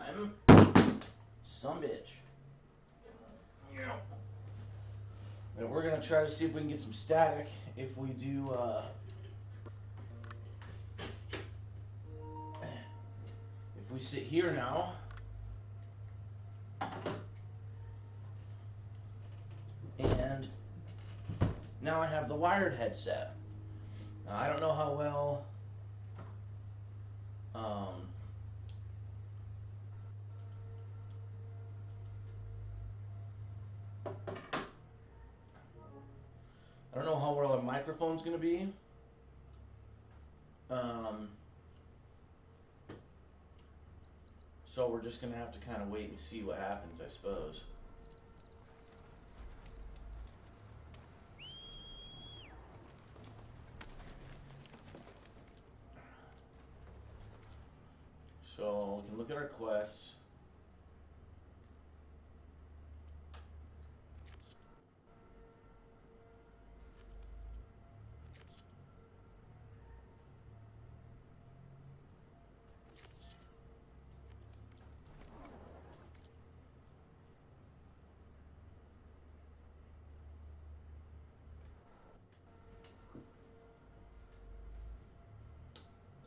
time. Some bitch. Yeah. And we're gonna try to see if we can get some static. If we do, if we sit here now. And now I have the wired headset. Now, I don't know how well I don't know how well our microphone's gonna be. So we're just gonna have to kind of wait and see what happens, I suppose. So we can look at our quests.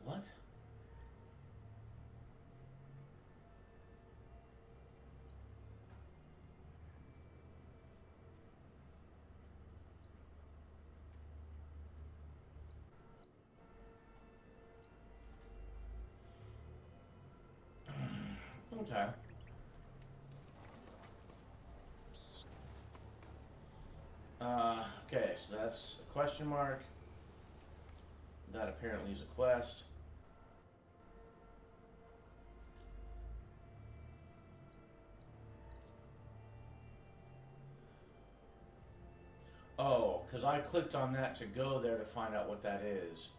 What? Okay. Okay, so that's a question mark. That apparently is a quest. Oh, because I clicked on that to go there to find out what that is.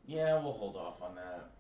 Yeah, we'll hold off on that.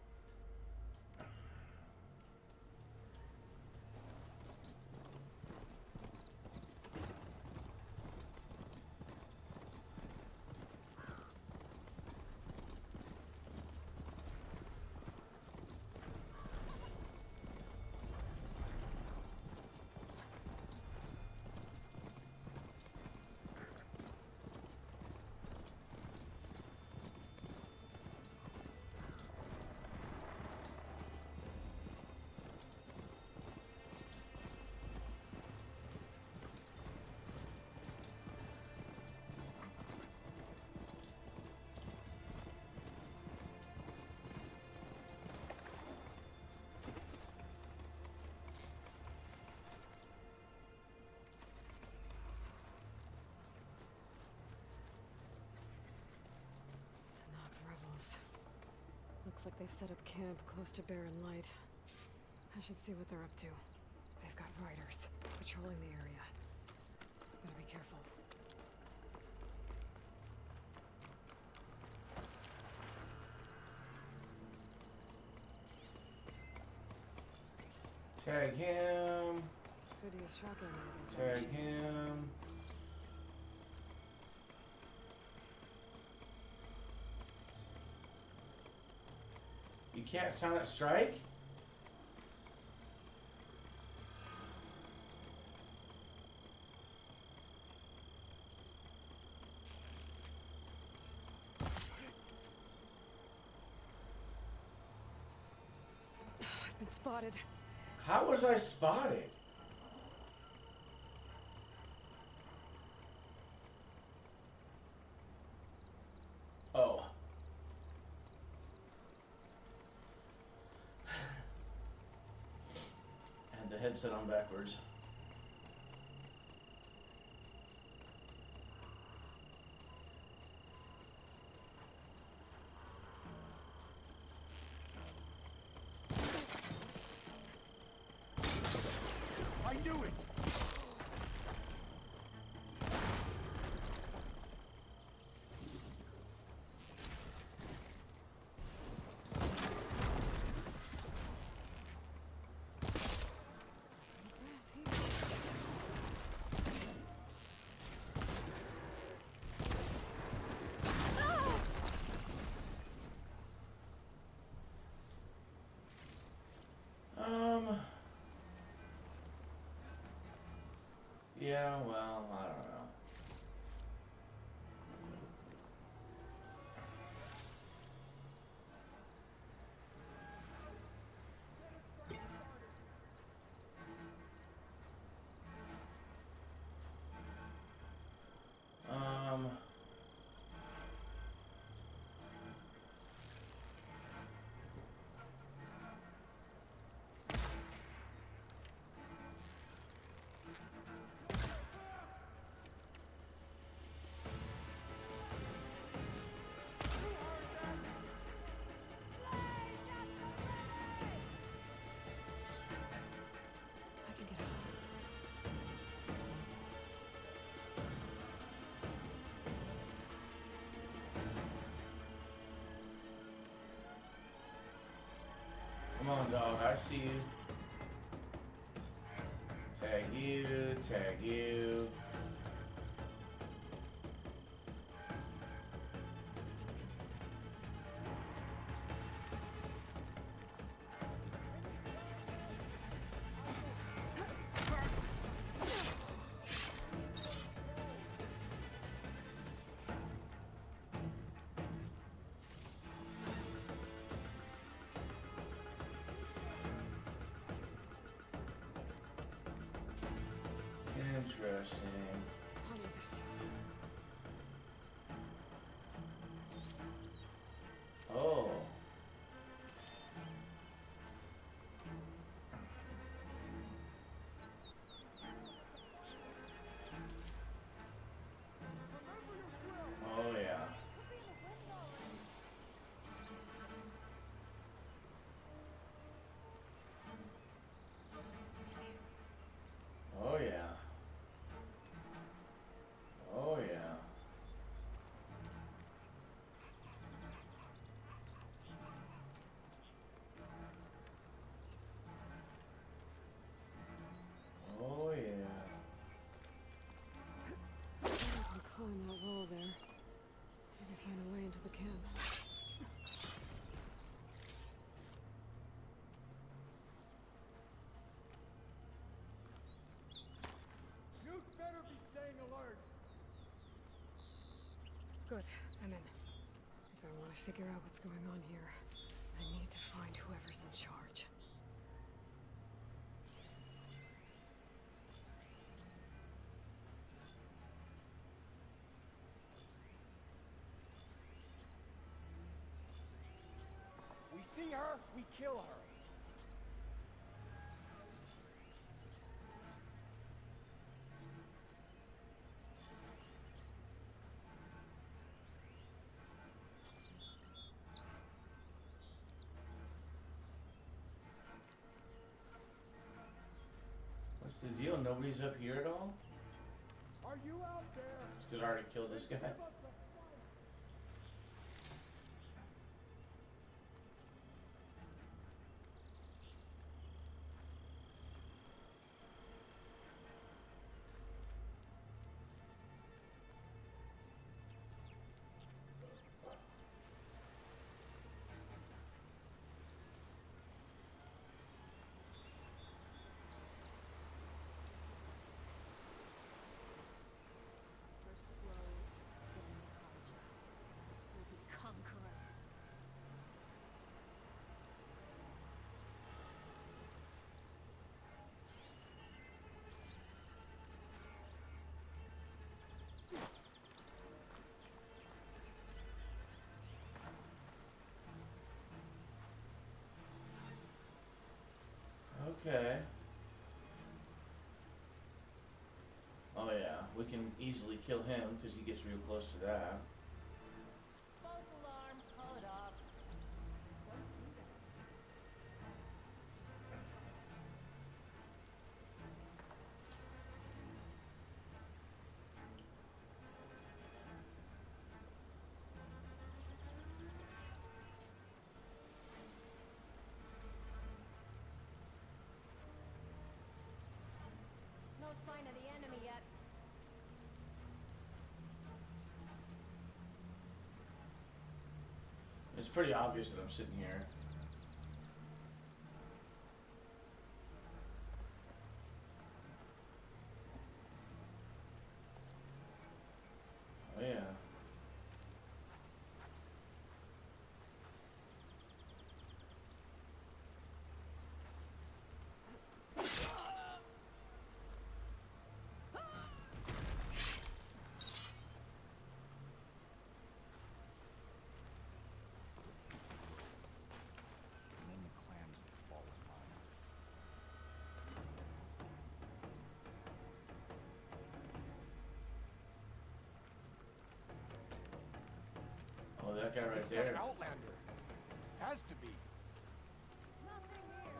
Looks like they've set up camp close to Barren Light. I should see what they're up to. They've got riders patrolling the area. Better be careful. Tag him. Could use shotgun rounds. Tag him. You can't silent strike? I've been spotted. How was I spotted? Oh. And the headset on backwards. I knew it! Yeah, well, I don't know. Um, I can get out. come on, dog. I see you. Tag you, tag you. Interesting. I'll do this. Oh. Oh, yeah. Oh, yeah. Oh, yeah. Oh, yeah. I can climb that wall there. Maybe find a way into the camp. You'd better be staying alert. Good, I'm in. If I want to figure out what's going on here, I need to find whoever's in charge. We see her, we kill her. What's the deal? Nobody's up here at all? Are you out there? Because I already killed this guy. Give us a fight. First blow, then the culture. Will be conqueror. Okay. Oh yeah, we can easily kill him because he gets real close to that. False alarm, call it off. No sign of the enemy yet. It's pretty obvious that I'm sitting here. guy right It's there. that Outlander. Has to be. Nothing here.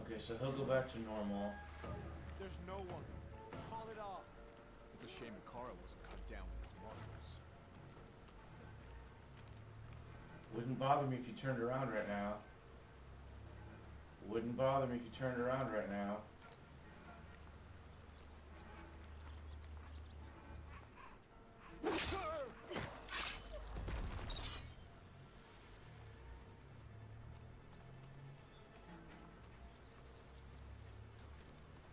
Okay, so he'll go back to normal. There's no one. Call it off. It's a shame Ikara wasn't cut down with his marshals. Wouldn't bother me if you turned around right now. Wouldn't bother me if you turned around right now.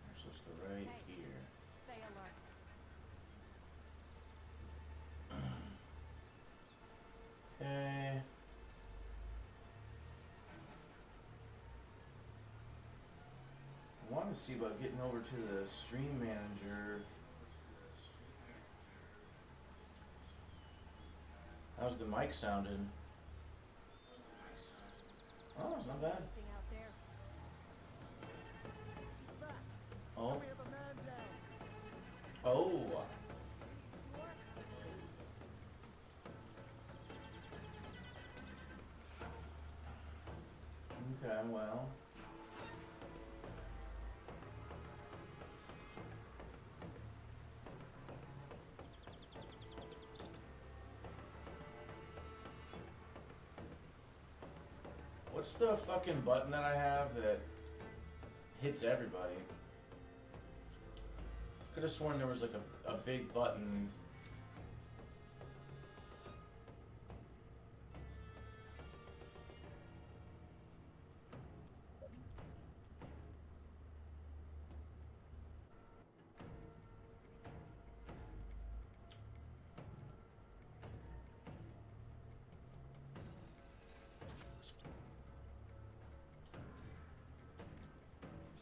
We're supposed to go right here. Stay alert. Okay. I wanted to see about getting over to the stream manager. How's the mic sounding? Oh, it's not bad. Anything out there? She's back. Oh, We have a man down. oh. Okay, well. What's the fucking button that I have that hits everybody? Could have sworn there was like a big button.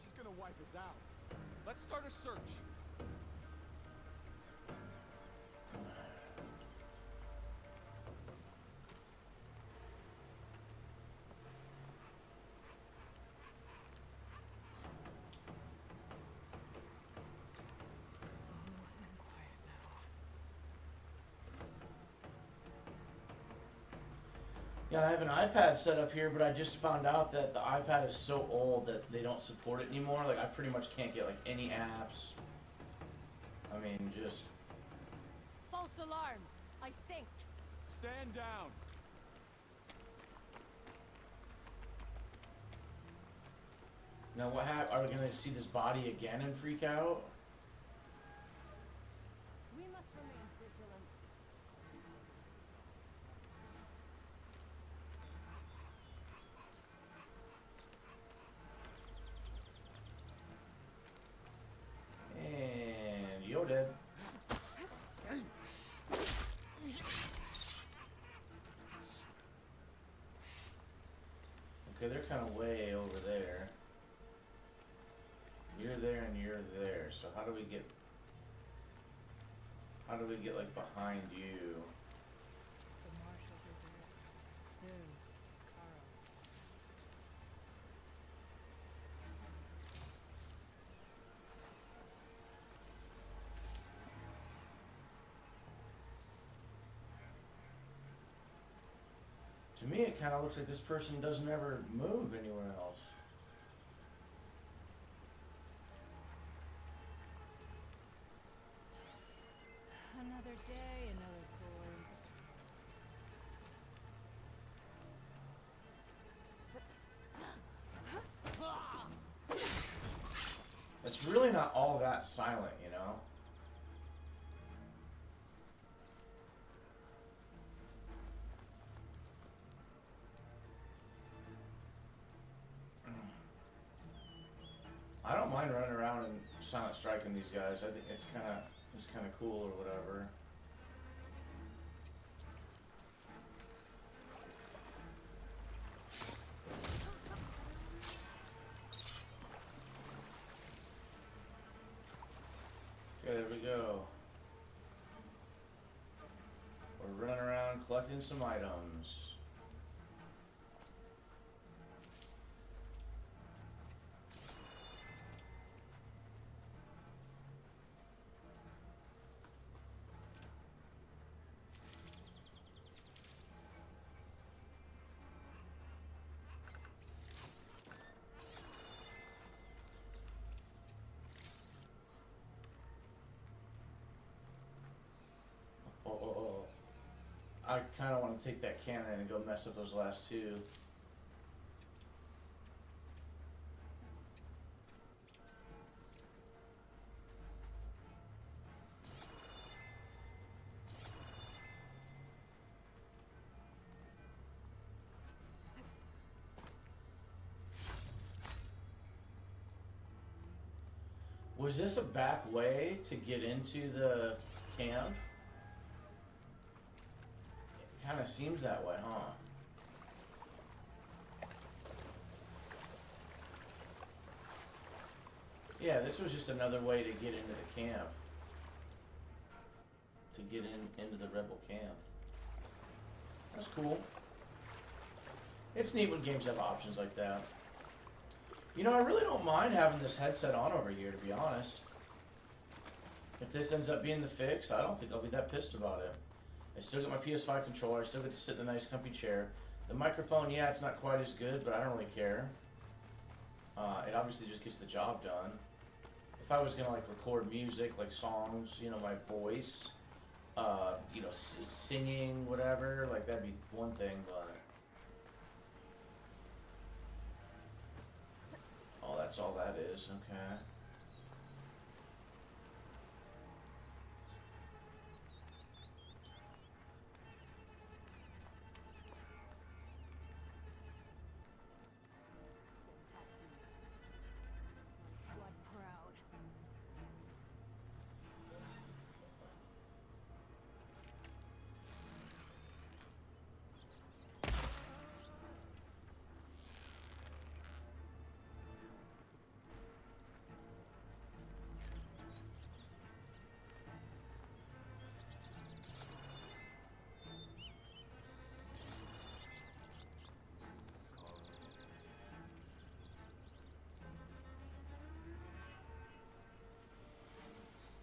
She's gonna wipe us out. Let's start a search. And quiet now. Yeah, I have an iPad set up here, but I just found out that the iPad is so old that they don't support it anymore. Like, I pretty much can't get like any apps. I mean, just False alarm. I think. Stand down. now what Are we gonna see this body again and freak out? We must remain vigilant. And you're dead. Okay, they're kind of way over there. You're there and you're there. So how do we get like behind you? The marshals are there. Soon. Carl. To me, it kind of looks like this person doesn't ever move anywhere else. Another day, another boy. It's really not all that silent, you know? I don't mind running around and silent striking these guys. I think it's kind of cool or whatever. Okay, there we go. We're running around collecting some items. I kind of want to take that cannon and go mess up those last two. Was this a back way to get into the camp? It kind of seems that way, huh? Yeah, this was just another way to get into the camp. To get into the rebel camp. That's cool. It's neat when games have options like that. You know, I really don't mind having this headset on over here, to be honest. If this ends up being the fix, I don't think I'll be that pissed about it. I still get my PS5 controller, I still get to sit in a nice comfy chair. The microphone, yeah, it's not quite as good, but I don't really care. It obviously just gets the job done. If I was gonna like record music, like songs, you know, my voice, you know, singing, whatever, like that'd be one thing, but... Oh, that's all that is, okay. Blood proud.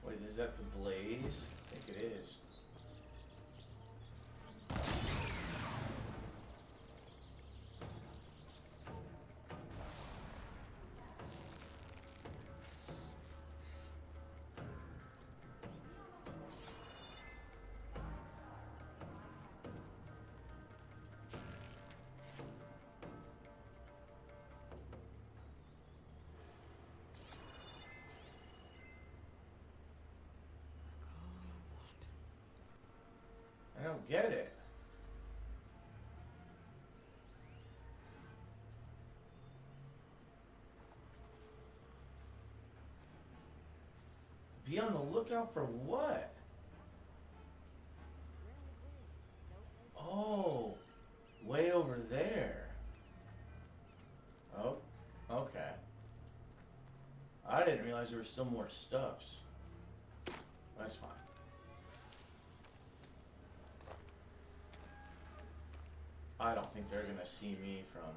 Wait, is that the blaze? I think it is. I don't get it. Be on the lookout for what? Oh, way over there. Oh, okay. I didn't realize there were still more stuffs. That's fine. I don't think they're gonna see me from...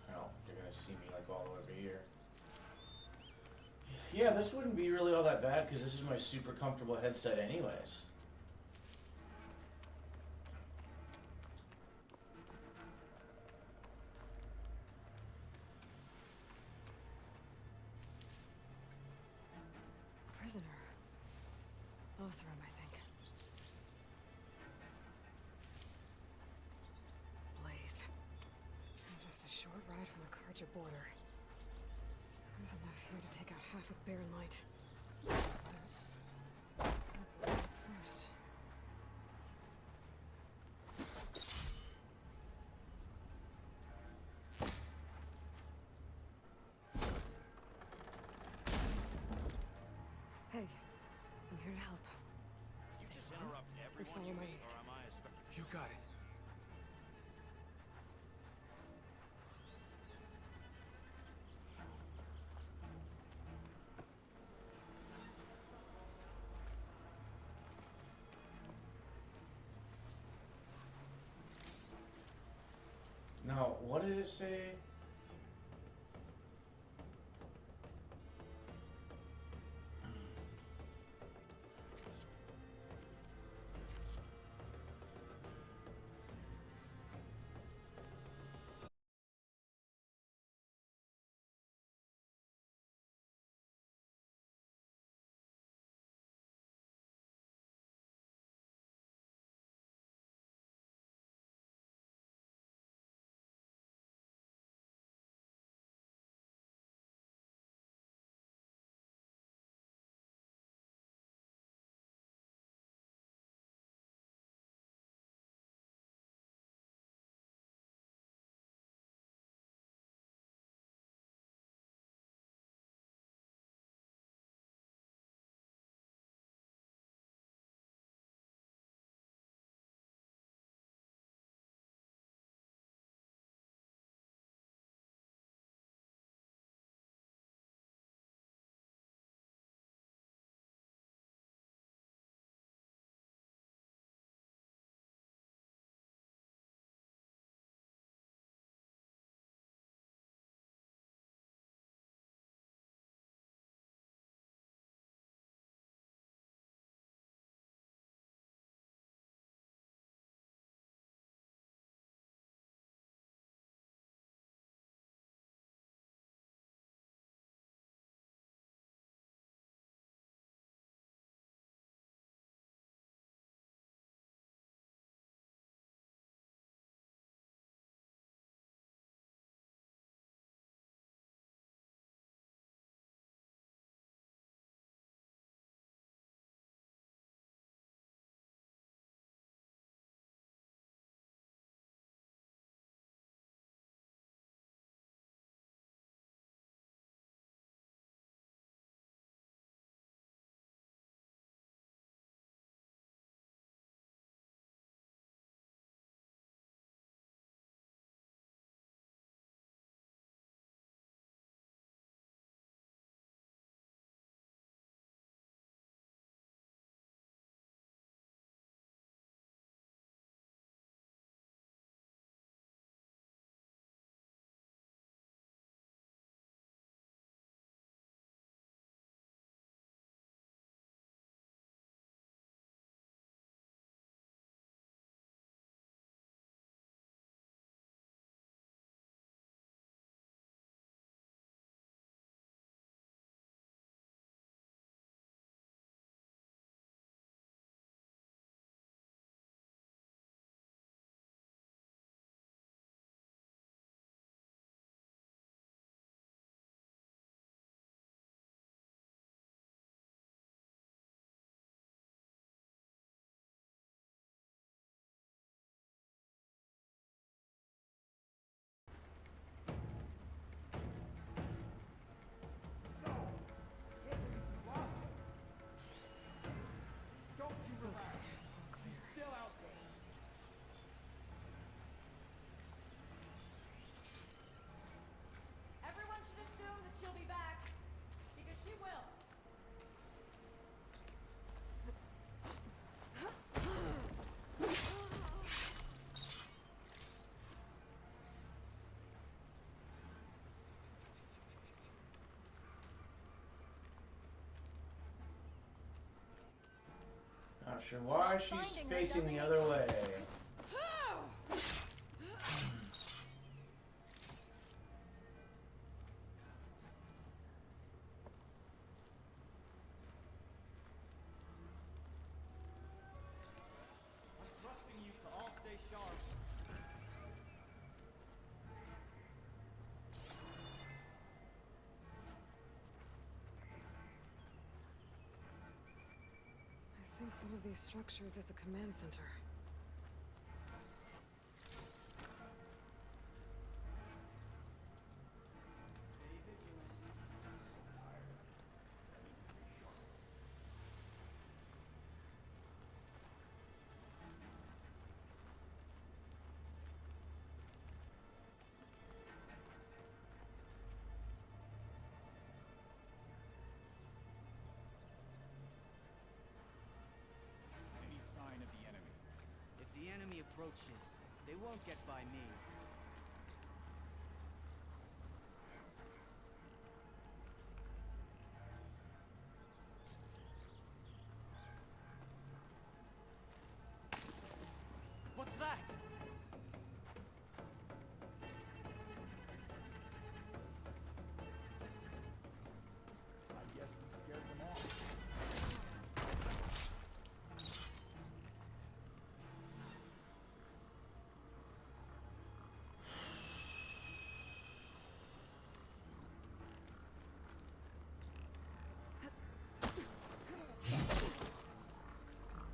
I don't think they're gonna see me like all over here. Yeah, this wouldn't be really all that bad because this is my super comfortable headset anyways. Prisoner. Lothram, I think. Blaze. And just a short ride from the Karja border. There's enough here to take out half of Barren Light. This... first. Hey, I'm here to help. Stay Just well interrupt and everyone follow you my meet, lead. or am I a You got it. Now, what did it say? Not sure why she's Finding her facing the doesn't other way. I'm trusting you to all stay sharp. I think one of these structures is a command center. Stay vigilant. Any sign of the enemy? If the enemy approaches, they won't get by me. What's that? I guess we scared them off.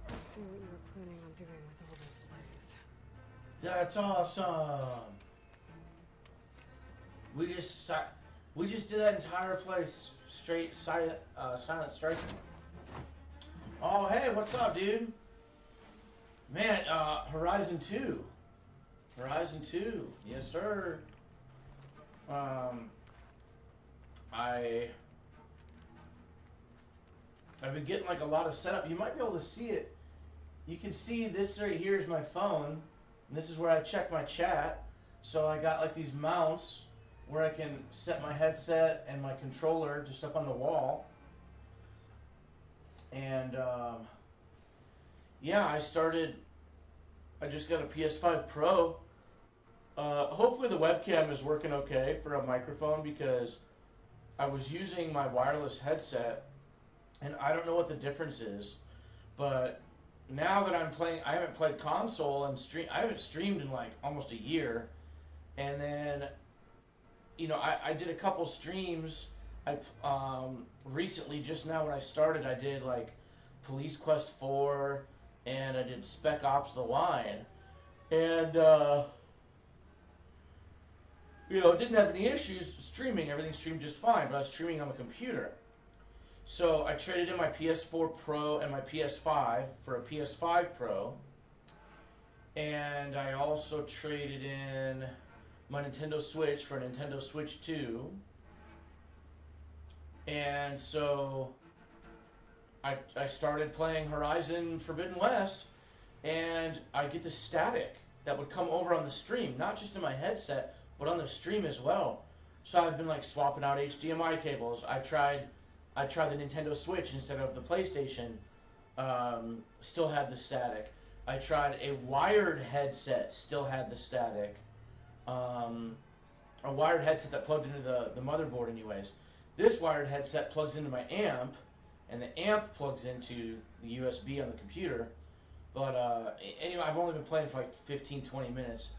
Let's see what you were planning on doing with all that blaze. That's awesome. We just did that entire place straight silent striking. Oh hey, what's up, dude? Man, Horizon 2. Horizon 2, yes sir. I've been getting like a lot of setup. You might be able to see it. You can see this right here is my phone, and this is where I check my chat. So I got like these mounts where I can set my headset and my controller just up on the wall. And yeah, I just got a PS5 Pro. Hopefully the webcam is working okay for a microphone because I was using my wireless headset and I don't know what the difference is, but now that I'm playing, I haven't played console and I haven't streamed in like almost a year, and then, you know, I did a couple streams. I recently, just now when I started, I did like Police Quest 4, and I did Spec Ops: The Line, and you know, didn't have any issues streaming. Everything streamed just fine, but I was streaming on a computer. So I traded in my PS4 Pro and my PS5 for a PS5 Pro. And I also traded in my Nintendo Switch for a Nintendo Switch 2. And so I started playing Horizon Forbidden West, and I get the static that would come over on the stream, not just in my headset, but on the stream as well. So I've been like swapping out HDMI cables. I tried the Nintendo Switch instead of the PlayStation. Still had the static. I tried a wired headset. Still had the static. A wired headset that plugged into the motherboard anyways. This wired headset plugs into my amp, and the amp plugs into the USB on the computer. But anyway, I've only been playing for like 15-20 minutes,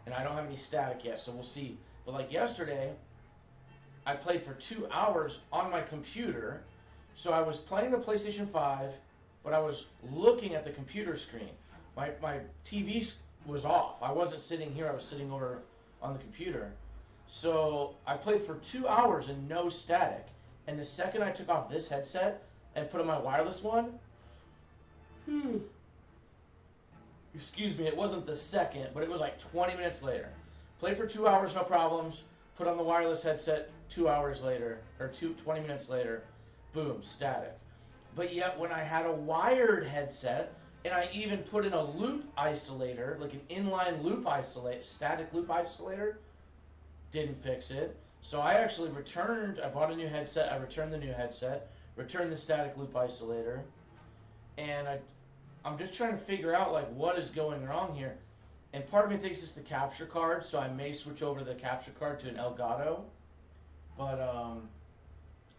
and I don't have any static yet, so we'll see. But like yesterday, I played for 2 hours on my computer. So I was playing the PlayStation 5, but I was looking at the computer screen. My TV was off. I wasn't sitting here, I was sitting over on the computer. So I played for 2 hours and no static. And the second I took off this headset and put on my wireless one, excuse me, it wasn't the second, but it was like 20 minutes later. Played for 2 hours, no problems. Put on the wireless headset 2 hours later, or 20 minutes later, boom, static. But yet when I had a wired headset, and I even put in a loop isolator, like an inline loop isolate, static loop isolator, didn't fix it. So I actually I bought a new headset, I returned the new headset, returned the static loop isolator, and I'm just trying to figure out like what is going wrong here. And part of me thinks it's the capture card, so I may switch over the capture card to an Elgato. But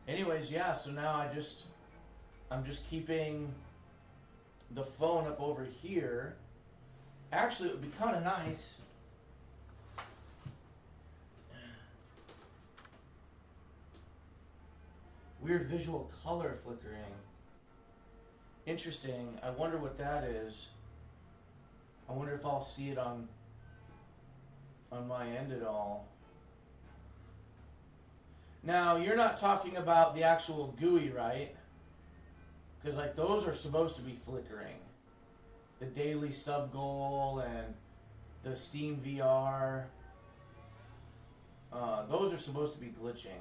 anyways, yeah, so now I'm just keeping the phone up over here. Actually, it would be kind of nice. Weird visual color flickering. Interesting. I wonder what that is. I wonder if I'll see it on my end at all. Now, you're not talking about the actual GUI, right? Because like those are supposed to be flickering. The daily sub goal and the Steam VR. Those are supposed to be glitching.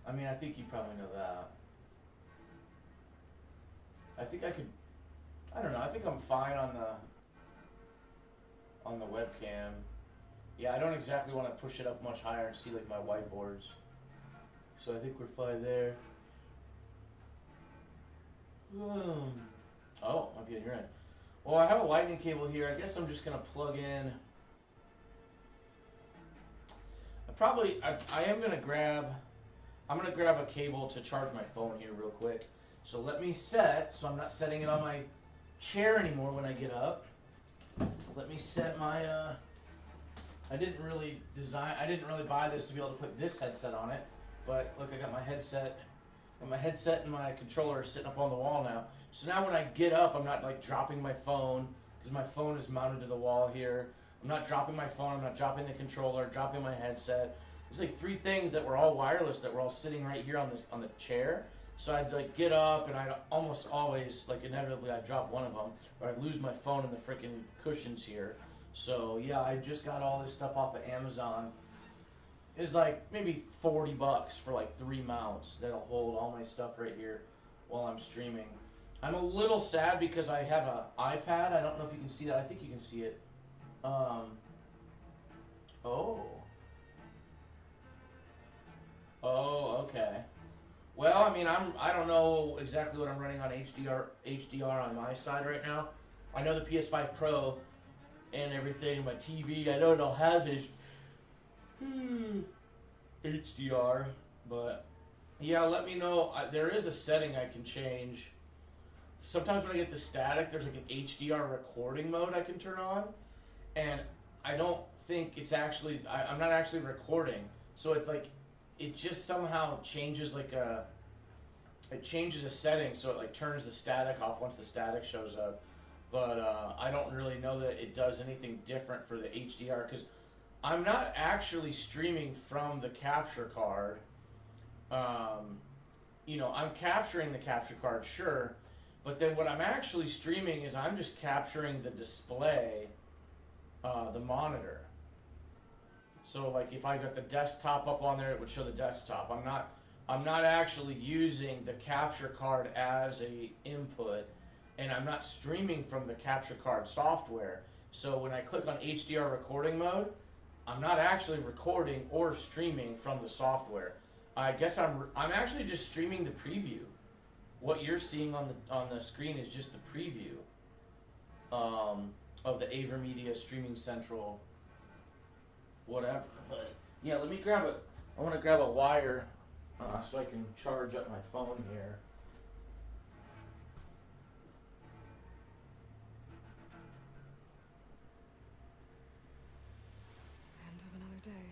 I mean, I think you probably know that. I think I could. I don't know. I think I'm fine on the webcam. Yeah, I don't exactly want to push it up much higher and see like my whiteboards. So I think we're fine there. Oh, okay, you're in. Well, I have a lightning cable here. I guess I'm just gonna plug in. I am gonna grab. I'm gonna grab a cable to charge my phone here real quick. So let me set. So I'm not setting it on my chair anymore when I get up. Let me set my. I didn't really buy this to be able to put this headset on it. But look, I got my headset. And my headset and my controller are sitting up on the wall now. So now when I get up, I'm not like dropping my phone because my phone is mounted to the wall here. I'm not dropping my phone. I'm not dropping the controller. Dropping my headset. There's like 3 things that were all wireless that were all sitting right here on the chair. So I'd like get up and I'd almost always like inevitably I'd drop one of them or I'd lose my phone in the freaking cushions here. So yeah, I just got all this stuff off of Amazon. It's like maybe $40 for like 3 mounts that'll hold all my stuff right here while I'm streaming. I'm a little sad because I have an iPad. I don't know if you can see that. I think you can see it. Oh, okay. Well, I mean, I don't know exactly what I'm running on HDR on my side right now. I know the PS5 Pro and everything, my TV, I know it all has HDR, but yeah, let me know. There is a setting I can change. Sometimes when I get the static, there's like an HDR recording mode I can turn on, and I don't think it's actually, I'm not actually recording, so it's like, it just somehow changes it changes a setting, so it like turns the static off once the static shows up, but I don't really know that it does anything different for the HDR, because I'm not actually streaming from the capture card. You know, I'm capturing the capture card, sure, but then what I'm actually streaming is I'm just capturing the display, the monitor. So like if I got the desktop up on there, it would show the desktop. I'm not actually using the capture card as a input, and I'm not streaming from the capture card software. So when I click on HDR recording mode, I'm not actually recording or streaming from the software. I guess I'm actually just streaming the preview. What you're seeing on the screen is just the preview of the AverMedia Streaming Central whatever. But yeah, let me grab it. I want to grab a wire so I can charge up my phone here. End of another day.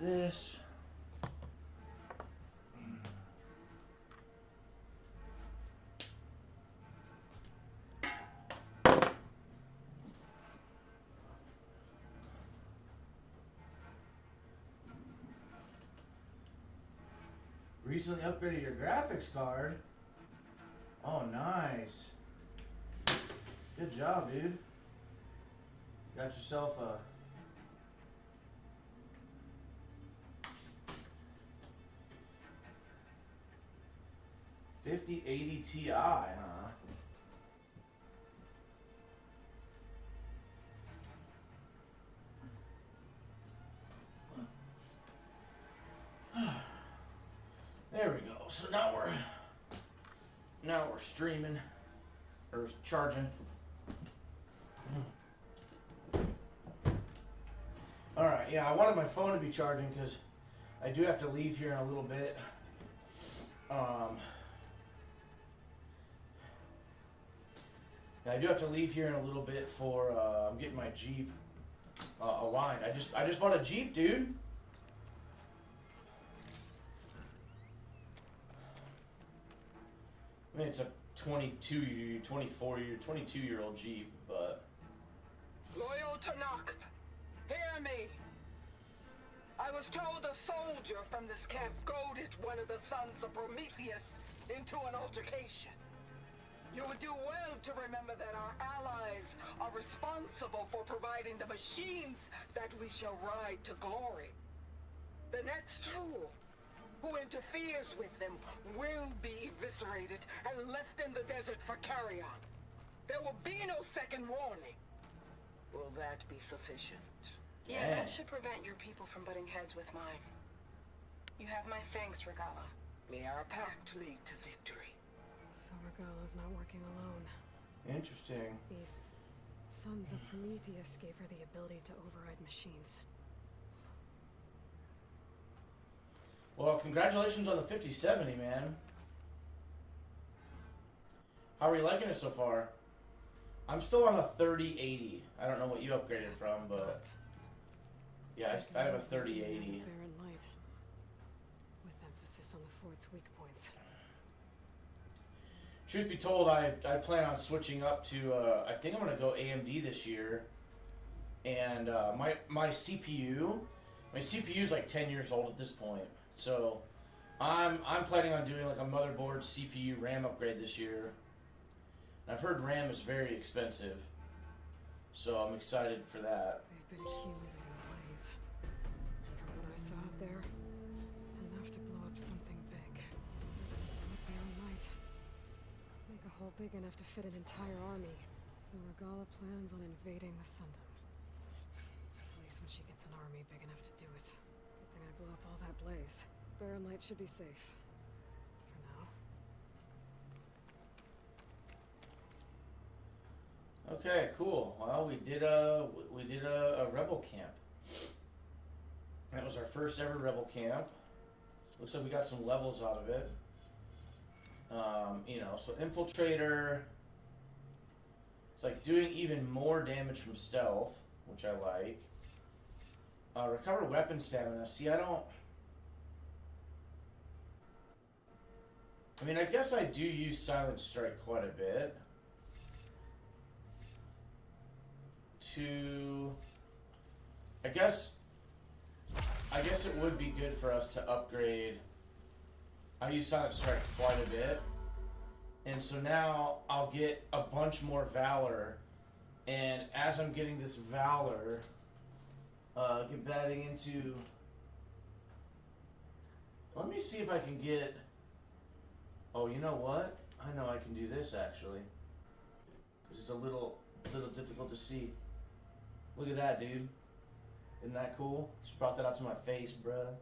this. Recently upgraded your graphics card. Oh, nice. Good job, dude. Got yourself a 5080 Ti, huh? There we go. So now we're streaming or charging. All right, yeah, I wanted my phone to be charging because I do have to leave here in a little bit. I do have to leave here in a little bit for I'm getting my Jeep aligned. I just bought a Jeep, dude. I mean, it's a 22-year-old Jeep, but Loyal to Noct, hear me. I was told a soldier from this camp goaded one of the sons of Prometheus into an altercation. You would do well to remember that our allies are responsible for providing the machines that we shall ride to glory. The next fool who interferes with them will be eviscerated and left in the desert for carrion. There will be no second warning. Will that be sufficient? Yeah, Yeah. that should prevent your people from butting heads with mine. You have my thanks, Regala. May our pact lead to victory. So Regala's not working alone. interesting. These sons of Prometheus gave her the ability to override machines. Well, congratulations on the 5070, man. How are you liking it so far? I'm still on a 3080. I don't know what you upgraded from, but yeah, I have a 3080. Barren light, with emphasis on the fort's weak points. Truth be told, I plan on switching up to, I think I'm going to go AMD this year. And my CPU is like 10 years old at this point. So I'm planning on doing like a motherboard, CPU, RAM upgrade this year. And I've heard RAM is very expensive. So I'm excited for that. They've been accumulating blaze. And from what I saw out there, enough to blow up something big. Like Barren light. Make a hole big enough to fit an entire army. So Regala plans on invading the Sundom. At least when she gets an army big enough to do it. Good thing I blew up all that blaze. Barren light should be safe. For now. Okay, cool. Well, we did a rebel camp. That was our first ever rebel camp. Looks like we got some levels out of it. You know, so infiltrator. It's like doing even more damage from stealth, which I like. Recover weapon stamina. See, I mean, I guess I do use Silent Strike quite a bit. I guess it would be good for us to upgrade. I use Silent Strike quite a bit, and so now I'll get a bunch more Valor, and as I'm getting this Valor, get batting into. Let me see if I can get. Oh, you know what? I know I can do this actually, because it's a little difficult to see. Look at that, dude. Isn't that cool? Just brought that out to my face, bruh.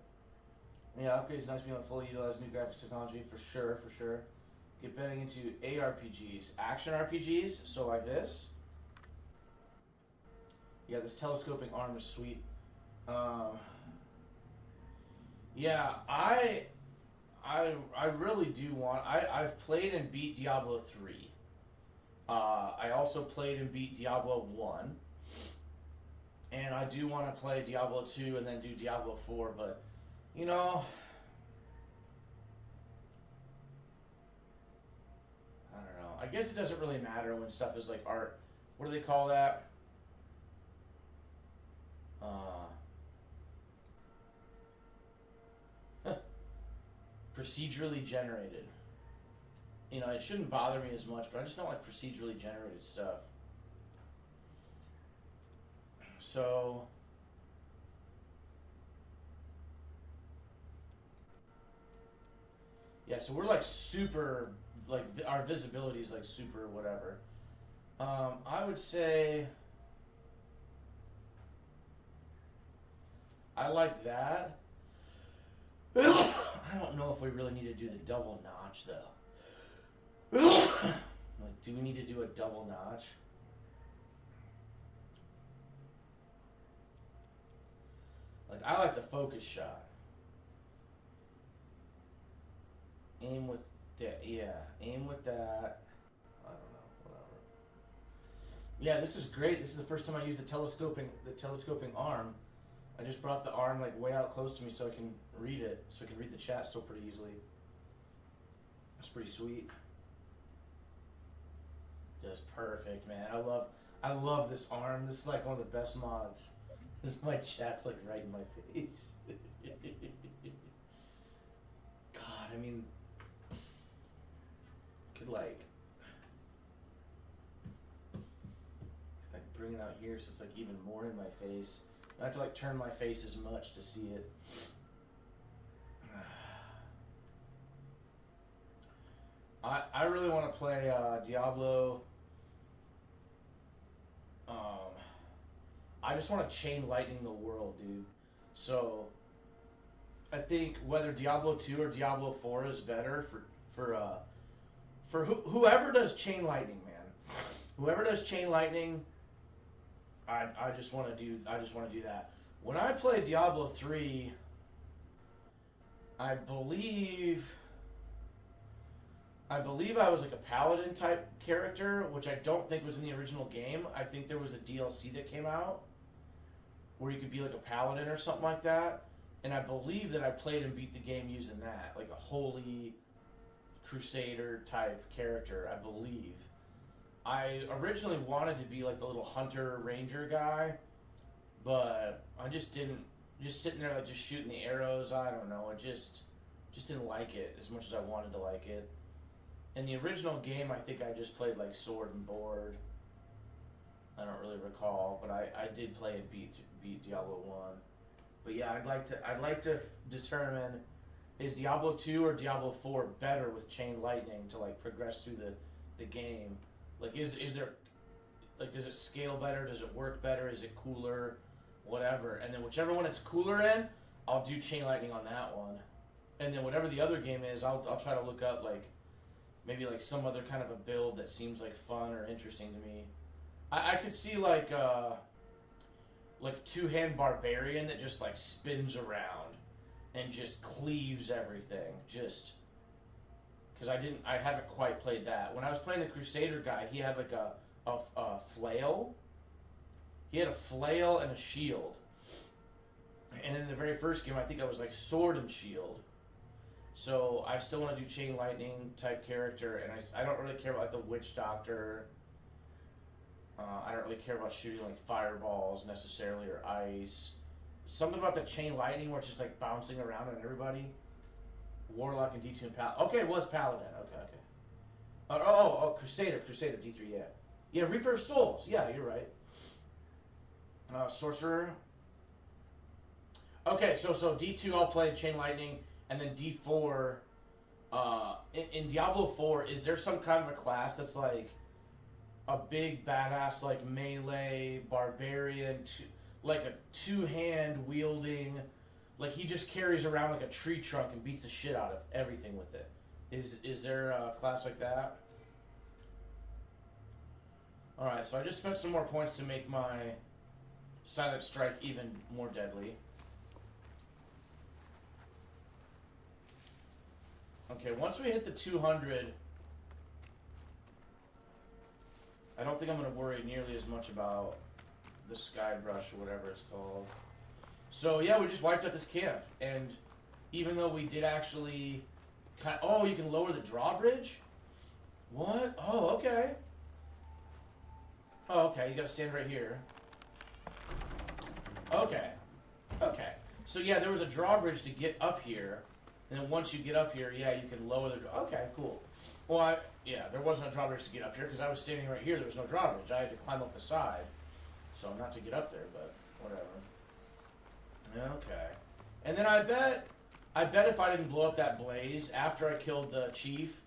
Yeah, upgrades nice being able to fully utilize new graphics technology for sure, for sure. Get betting into ARPGs, action RPGs, so like this. Yeah, this telescoping arm is sweet. Yeah, I really do want. I've played and beat Diablo 3. I also played and beat Diablo 1. And I do want to play Diablo 2 and then do Diablo 4, but, you know, I don't know. I guess it doesn't really matter when stuff is like art. What do they call that? Procedurally generated. You know, it shouldn't bother me as much, but I just don't like procedurally generated stuff. So, yeah, so we're like super, like our visibility is like super whatever. I would say I like that. I don't know if we really need to do the double notch though. Like, do we need to do a double notch? Like, I like the focus shot. Aim with that, yeah. Aim with that. I don't know, whatever. Yeah, this is great. This is the first time I used the telescoping arm. I just brought the arm like way out close to me so I can read it, so I can read the chat still pretty easily. That's pretty sweet. Just perfect, man. I love this arm. This is like one of the best mods. This is my chat's like right in my face. God, I mean, could like bring it out here so it's like even more in my face. I have to like turn my face as much to see it. I really want to play Diablo. I just want to chain lightning the world, dude. So I think whether Diablo 2 or Diablo 4 is better for whoever does chain lightning, man. Whoever does chain lightning, I just want to do that. When I played Diablo 3, I believe I was like a paladin type character, which I don't think was in the original game. I think there was a DLC that came out where you could be like a paladin or something like that. And I believe that I played and beat the game using that, like a holy crusader type character, I believe. I originally wanted to be like the little hunter ranger guy, but I just didn't. Just sitting there like just shooting the arrows, I don't know. I just didn't like it as much as I wanted to like it. In the original game, I think I just played like sword and board. I don't really recall, but I did play and beat Diablo 1. But yeah, I'd like to determine, is Diablo 2 or Diablo 4 better with chain lightning to like progress through the game? Like is there, like, does it scale better? Does it work better? Is it cooler? Whatever. And then whichever one it's cooler in, I'll do chain lightning on that one. And then whatever the other game is, I'll try to look up like maybe like some other kind of a build that seems like fun or interesting to me. I could see like two-hand barbarian that just like spins around and just cleaves everything. Just because I haven't quite played that. When I was playing the Crusader guy, he had like a flail. He had a flail and a shield. And in the very first game, I think I was like sword and shield. So I still want to do chain lightning type character, and I don't really care about like the witch doctor. I don't really care about shooting like fireballs necessarily or ice. Something about the chain lightning where it's just like bouncing around on everybody. Warlock and D2 and Paladin. Okay, well it's Paladin. Okay. Crusader D3. Yeah, Reaper of Souls. Yeah, you're right. Sorcerer. Okay, so D2 I'll play chain lightning, and then D4. In Diablo 4, is there some kind of a class that's like a big badass like melee barbarian, like a two-hand wielding, like he just carries around like a tree trunk and beats the shit out of everything with it? Is there a class like that? All right, so I just spent some more points to make my Silent Strike even more deadly. Okay, once we hit the 200, I don't think I'm going to worry nearly as much about the sky brush or whatever it's called. So yeah, we just wiped out this camp, and even though we did actually, oh, you can lower the drawbridge. What? Oh, okay. Oh, okay. You gotta stand right here. Okay. Okay. So yeah, there was a drawbridge to get up here, and then once you get up here, yeah, you can lower the. Okay, cool. Well, yeah, there wasn't a drawbridge to get up here because I was standing right here. There was no drawbridge. I had to climb up the side, so not to get up there, but whatever. Okay. And then I bet if I didn't blow up that blaze after I killed the chief,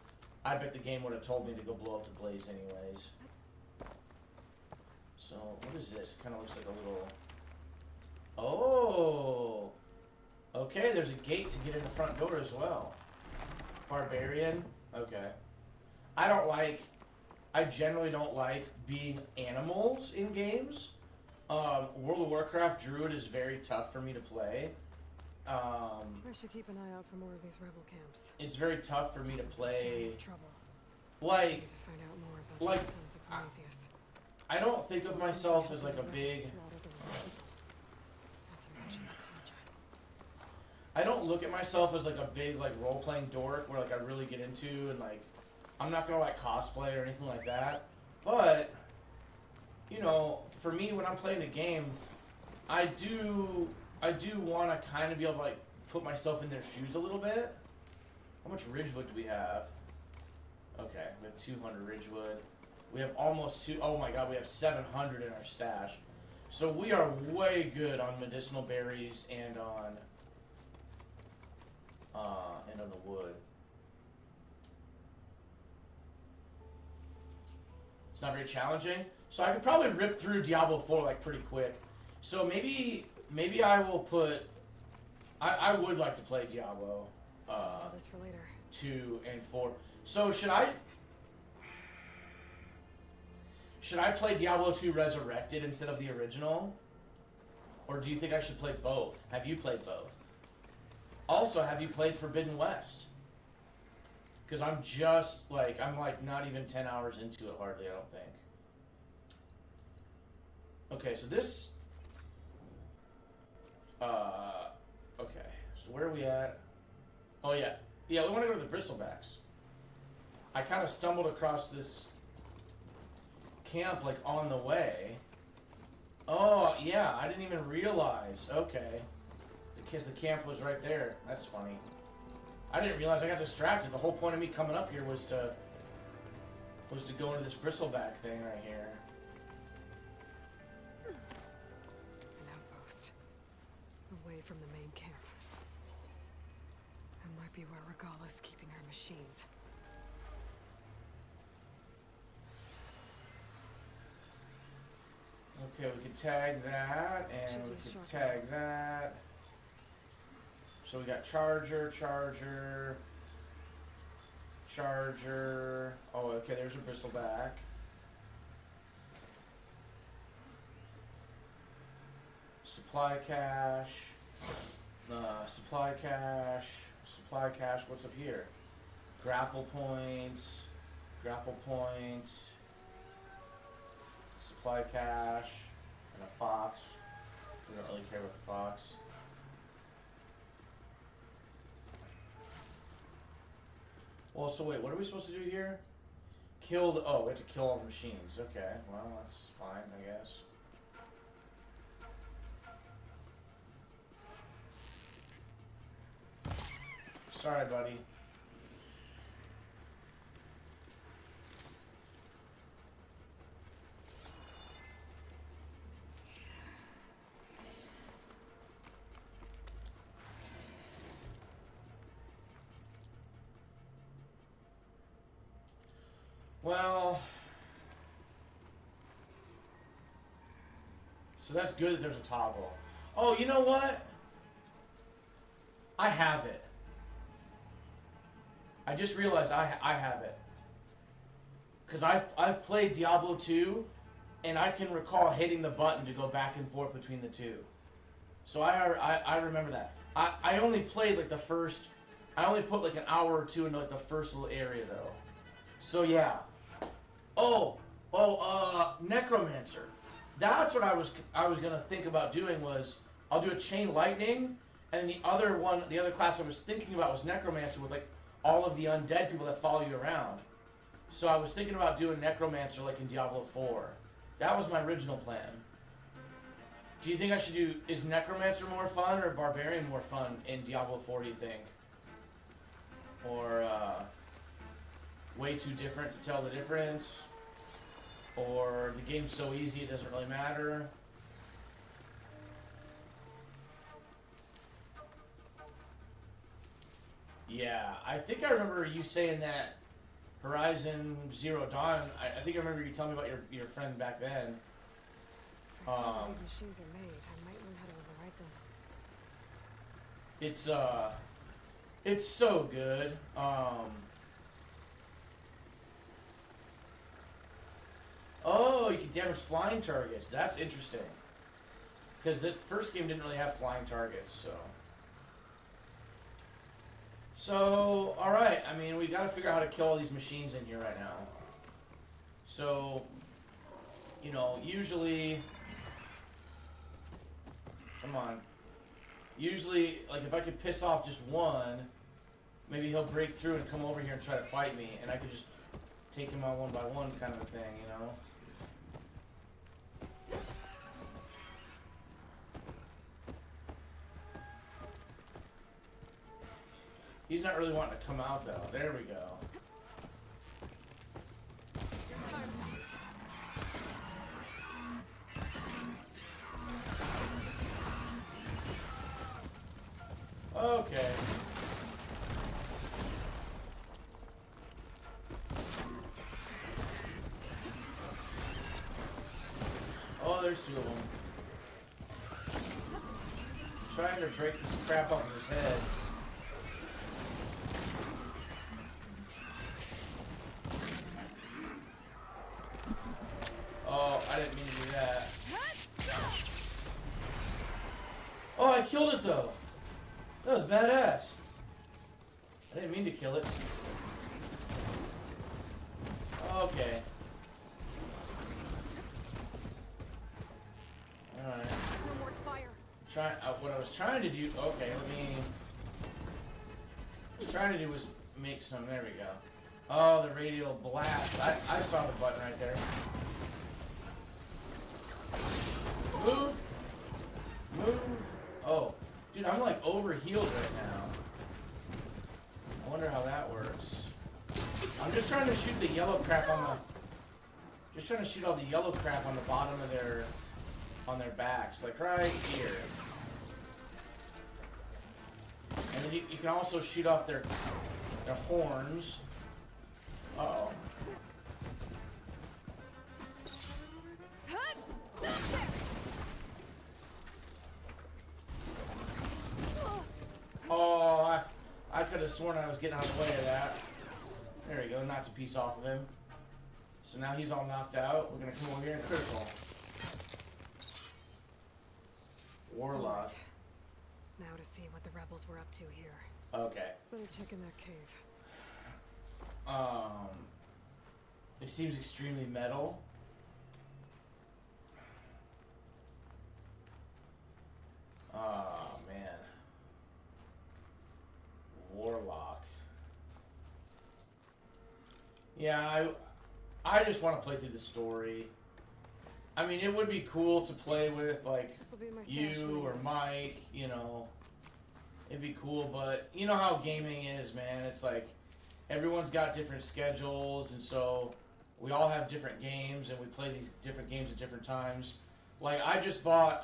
I bet the game would have told me to go blow up the blaze anyways. So what is this? Kind of looks like a little. Oh. Okay, there's a gate to get in the front door as well. Barbarian. Okay. I generally don't like being animals in games. World of Warcraft Druid is very tough for me to play. I should keep an eye out for more of these rebel camps. It's very tough for me to play. Trouble. I Like, need to find out more about like, the Sons of Prometheus. I don't think of myself as like a big. Slaughter the world. Not to mention the Khaja. I don't look at myself as like a big like role playing dork where like I really get into and like I'm not gonna like cosplay or anything like that. But you know, for me when I'm playing a game, I do want to kind of be able to like put myself in their shoes a little bit. How much Ridgewood do we have? Okay, we have 200 Ridgewood. We have almost oh my god, we have 700 in our stash. So we are way good on medicinal berries and on the wood. It's not very challenging. So I could probably rip through Diablo 4 like pretty quick. So maybe I will put I would like to play Diablo This for later. 2 and 4. So should I play Diablo 2 Resurrected instead of the original? Or do you think I should play both? Have you played both? Also, have you played Forbidden West? Because I'm like not even 10 hours into it hardly, I don't think. Okay, so this... okay, so where are we at? Oh yeah. Yeah, we want to go to the Bristlebacks. I kind of stumbled across this camp like on the way. Oh, yeah, I didn't even realize. Okay. Because the camp was right there. That's funny. I didn't realize I got distracted. The whole point of me coming up here was to go into this Bristleback thing right here. An outpost. Away from the main camp. That might be where Regala's keeping her machines. Okay, we can tag that, and Should we be can short. tag that. So we got Charger. Oh, okay, there's a Bristleback. Supply cache. Supply cache. What's up here? Grapple point. Supply cache. And a fox. We don't really care about the fox. Well, so wait, what are we supposed to do here? We have to kill all the machines. Okay, well, that's fine, I guess. Sorry, buddy. Well, so that's good that there's a toggle. Oh, you know what? I have it. I just realized I have it. Because I've played Diablo 2, and I can recall hitting the button to go back and forth between the two. So I remember that. I only played like the first, I only put like an hour or two into like the first little area though. So yeah. Necromancer. that's what I was gonna think about doing was I'll do a chain lightning, and then the other class I was thinking about was necromancer with like all of the undead people that follow you around. So I was thinking about doing necromancer like in Diablo 4. That was my original plan. Do you think I should do, is necromancer more fun or barbarian more fun in Diablo 4? Do you think, or way too different to tell the difference? Or the game's so easy it doesn't really matter? Yeah, I think I remember you saying that Horizon Zero Dawn, I think I remember you telling me about your friend back then. If I find how these machines are made, I might learn how to override them. It's so good. Oh, you can damage flying targets. That's interesting. Because the first game didn't really have flying targets, so. So, alright, I mean, we gotta figure out how to kill all these machines in here right now. So, you know, usually... Come on. Usually, like, if I could piss off just one, maybe he'll break through and come over here and try to fight me, and I could just take him out one by one kind of a thing, you know? He's not really wanting to come out, though. There we go. Okay. Oh, there's two of them. Trying to break this crap off of his head. Oh, I didn't mean to do that. Oh, I killed it though. That was badass. I didn't mean to kill it. Okay. Alright. What I was trying to do... Okay, let me... What I was trying to do was make some... There we go. Oh, the radial blast. I saw the button right there. Move! Move! Oh. Dude, I'm like overhealed right now. I wonder how that works. I'm just trying to shoot the yellow crap on the... Just trying to shoot all the yellow crap on the bottom of their... On their backs. Like right here. And then you can also shoot off their horns. Uh-oh. Oh, I could have sworn I was getting out of the way of that. There we go, knocked a piece off of him. So now he's all knocked out. We're gonna come over here and critical. Warlock. Right. Now to see what the rebels were up to here. Okay. Better check in that cave. It seems extremely metal. Oh, man. Warlock. Yeah, I just want to play through the story. I mean, it would be cool to play with, like, This'll be my stash you or later. Mike, you know. It'd be cool, but you know how gaming is, man. It's like, everyone's got different schedules, and so we all have different games, and we play these different games at different times. Like, I just bought,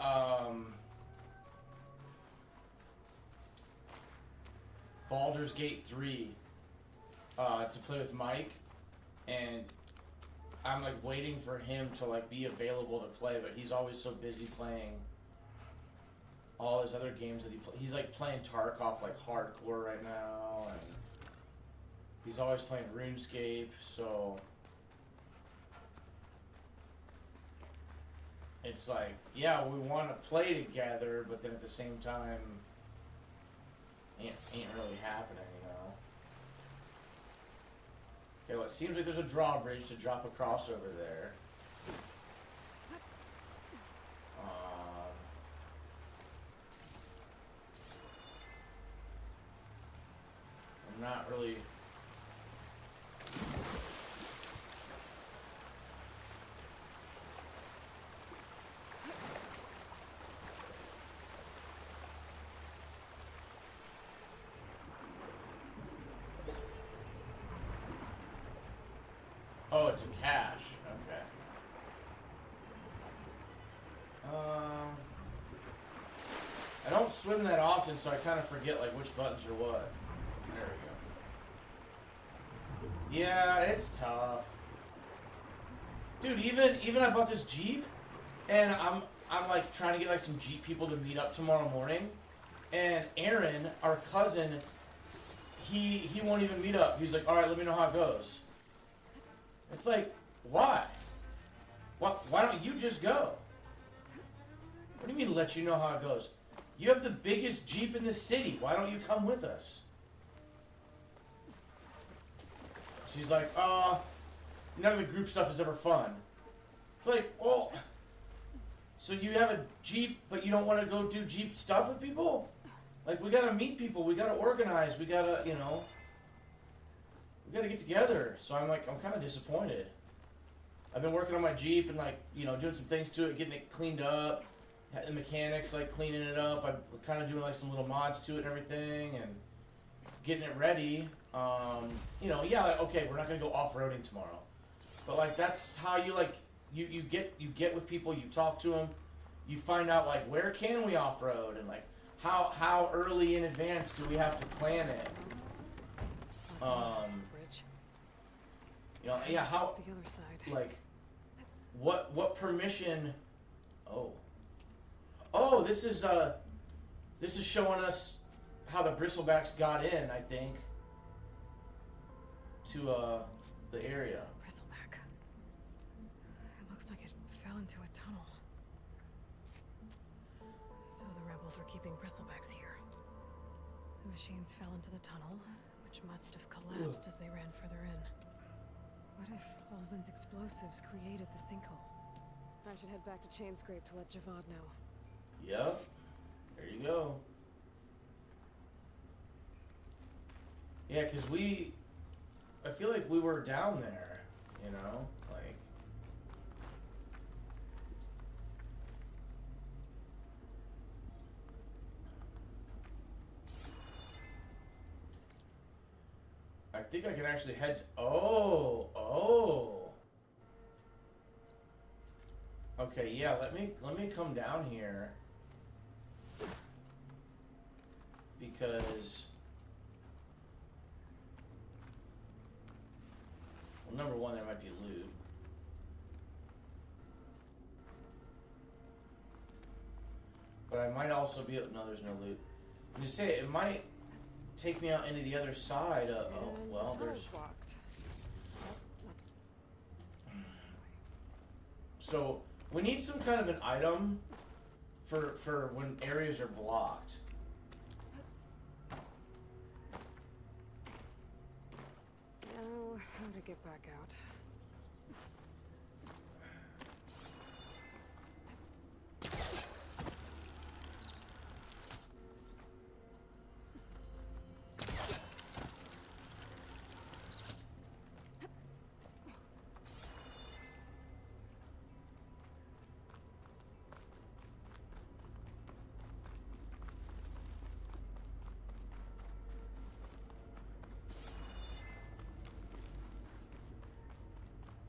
Baldur's Gate 3, to play with Mike, and I'm, like, waiting for him to, like, be available to play, but he's always so busy playing all his other games that he's, like, playing Tarkov, like, hardcore right now, and he's always playing RuneScape, so it's like, yeah, we want to play together, but then at the same time, ain't really happening, you know? Okay, well, it seems like there's a drawbridge to drop across over there. Oh, it's a cache. Okay. I don't swim that often, so I kind of forget like which buttons are what. There we go. Yeah, it's tough. Dude, even I bought this Jeep, and I'm like trying to get like some Jeep people to meet up tomorrow morning, and Aaron, our cousin, he won't even meet up. He's like, all right, let me know how it goes. It's like, why? Why don't you just go? What do you mean let you know how it goes? You have the biggest Jeep in the city. Why don't you come with us? She's like, none of the group stuff is ever fun. It's like, well, so you have a Jeep, but you don't want to go do Jeep stuff with people? Like, we gotta meet people, we gotta organize, we gotta, you know, we gotta get together. So I'm like, I'm kind of disappointed. I've been working on my Jeep and like, you know, doing some things to it, getting it cleaned up. The mechanics like cleaning it up. I'm kind of doing like some little mods to it and everything, and getting it ready. You know, yeah, like, okay, we're not gonna go off-roading tomorrow, but like that's how you like you get with people, you talk to them, you find out like where can we off-road and like how early in advance do we have to plan it. Bridge. You know, yeah, how The other side. like what permission? Oh, this is showing us how the bristlebacks got in, I think, to the area. Bristleback. It looks like it fell into a tunnel. So the rebels were keeping bristlebacks here. The machines fell into the tunnel, which must have collapsed as they ran further in. What if Ulvin's explosives created the sinkhole? I should head back to Chainscrape to let Javad know. Yep. There you go. Yeah, because I feel like we were down there, you know? Like... I think I can actually head... Oh! Okay, yeah, let me come down here. Because, well, number one, there might be loot. But I might also be, no, there's no loot. You say it might take me out into the other side. Oh, well, there's. Blocked. So we need some kind of an item for when areas are blocked. Know how to get back out.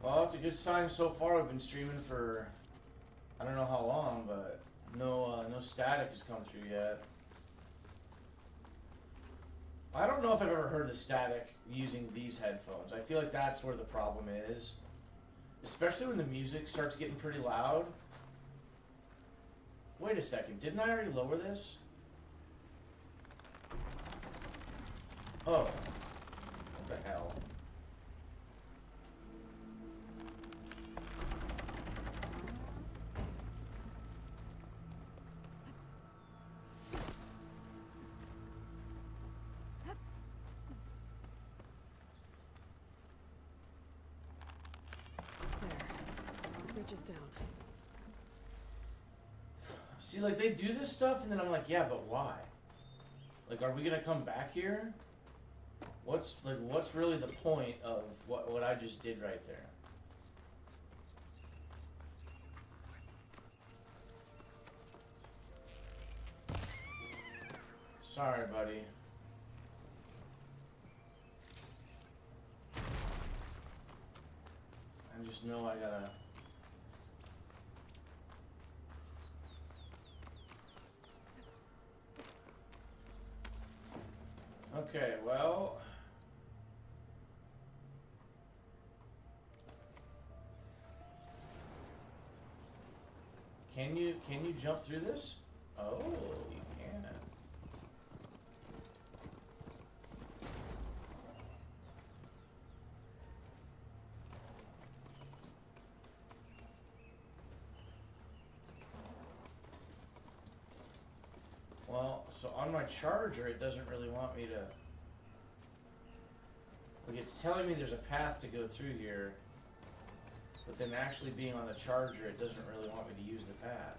Well, it's a good sign so far. We've been streaming for I don't know how long, but no static has come through yet. I don't know if I've ever heard the static using these headphones. I feel like that's where the problem is. Especially when the music starts getting pretty loud. Wait a second, didn't I already lower this? Oh. What the hell? Bridge is down. See, like, they do this stuff, and then I'm like, yeah, but why? Like, are we gonna come back here? What's really the point of what I just did right there? Sorry, buddy. just know I gotta... Okay, well... Can you jump through this? Oh, you can. Well, so on my charger, it doesn't really want me to... Like, it's telling me there's a path to go through here, but then actually being on the charger, it doesn't really want me to use the path.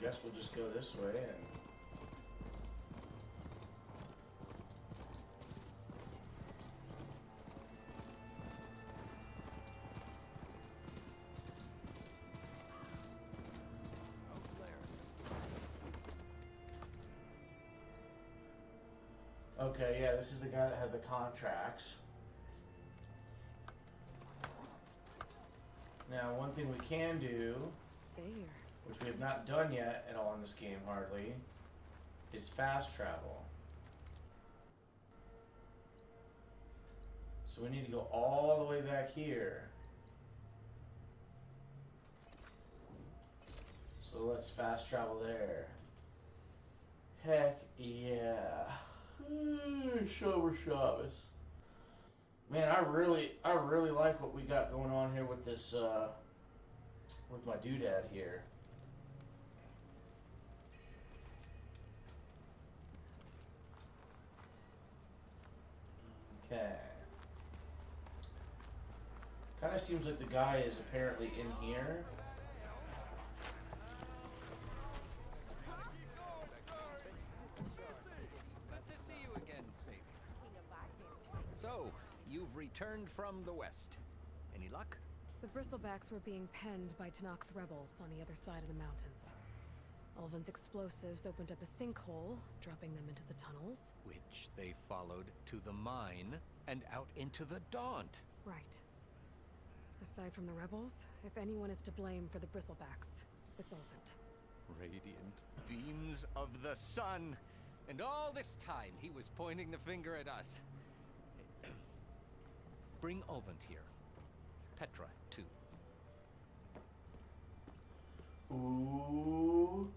I guess we'll just go this way and... Okay, yeah, this is the guy that had the contracts. Now, one thing we can do, Stay here. which we have not done yet at all in this game hardly, is fast travel. So we need to go all the way back here. So let's fast travel there. Heck yeah. Shower Shabbos. Man, I really like what we got going on here with this, with my doodad here. Okay. Kind of seems like the guy is apparently in here. Good to see you again, Savior. So, you've returned from the west. Any luck? The Bristlebacks were being penned by Tenakth rebels on the other side of the mountains. Ulvan's explosives opened up a sinkhole, dropping them into the tunnels. Which they followed to the mine and out into the Daunt. Right. Aside from the rebels, if anyone is to blame for the Bristlebacks, it's Ulvund. Radiant beams of the sun. And all this time he was pointing the finger at us. Bring Ulvund here. Petra, too. Ooh.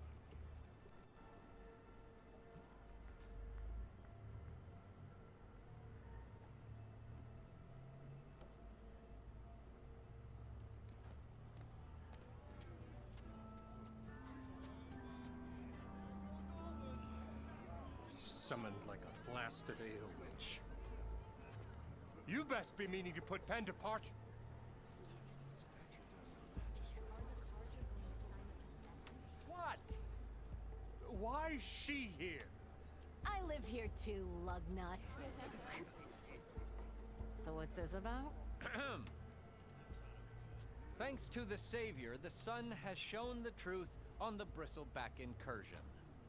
Summoned like a blasted ale witch. You best be meaning to put pen to parch. What? Why's she here? I live here too, lugnut. So what's this about? Thanks to the Savior, the sun has shown the truth on the Bristleback incursion.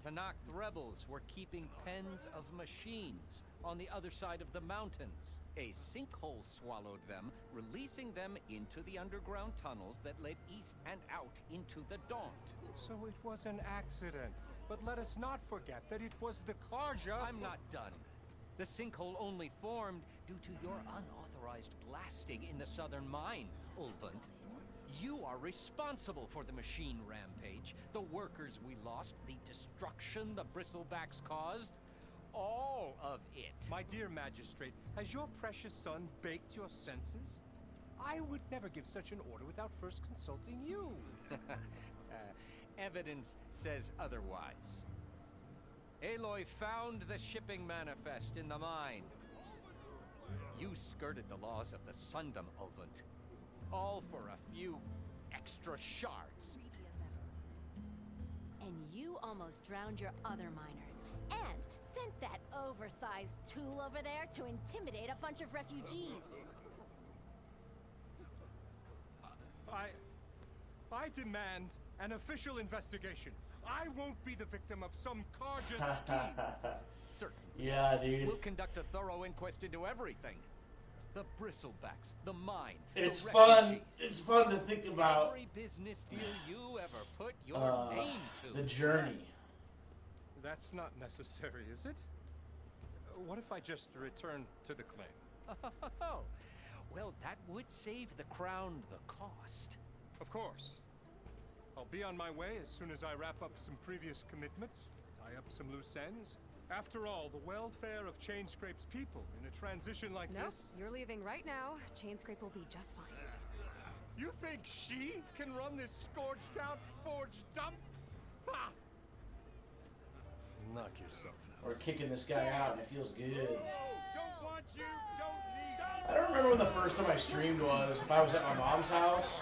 Tenakth rebels were keeping pens of machines on the other side of the mountains. A sinkhole swallowed them, releasing them into the underground tunnels that led east and out into the Daunt. So it was an accident. But let us not forget that it was the Karja. I'm not done. The sinkhole only formed due to your unauthorized blasting in the southern mine, Ulvund. You are responsible for the machine rampage, the workers we lost, the destruction the Bristlebacks caused. All of it. My dear magistrate, has your precious son baked your senses? I would never give such an order without first consulting you. Evidence says otherwise. Aloy found the shipping manifest in the mine. You skirted the laws of the Sundom, Ulvund. All for a few extra shards. And you almost drowned your other miners. And sent that oversized tool over there to intimidate a bunch of refugees. I demand an official investigation. I won't be the victim of some Carja scheme. Certainly. Yeah, dude. We'll conduct a thorough inquest into everything. The bristlebacks, the mine, It's the fun. refugees. It's fun to think about Every business deal you ever put your name to. the journey. That's not necessary, is it? What if I just return to the claim? Oh, well, that would save the crown the cost. Of course. I'll be on my way as soon as I wrap up some previous commitments, tie up some loose ends. After all, the welfare of Chainscrape's people in a transition like Nope, this... you're leaving right now. Chainscrape will be just fine. You think she can run this scorched-out forge dump? Ha! Knock yourself out. We're kicking this guy out, and it feels good. Don't want you, don't need I don't remember when the first time I streamed was. If I was at my mom's house,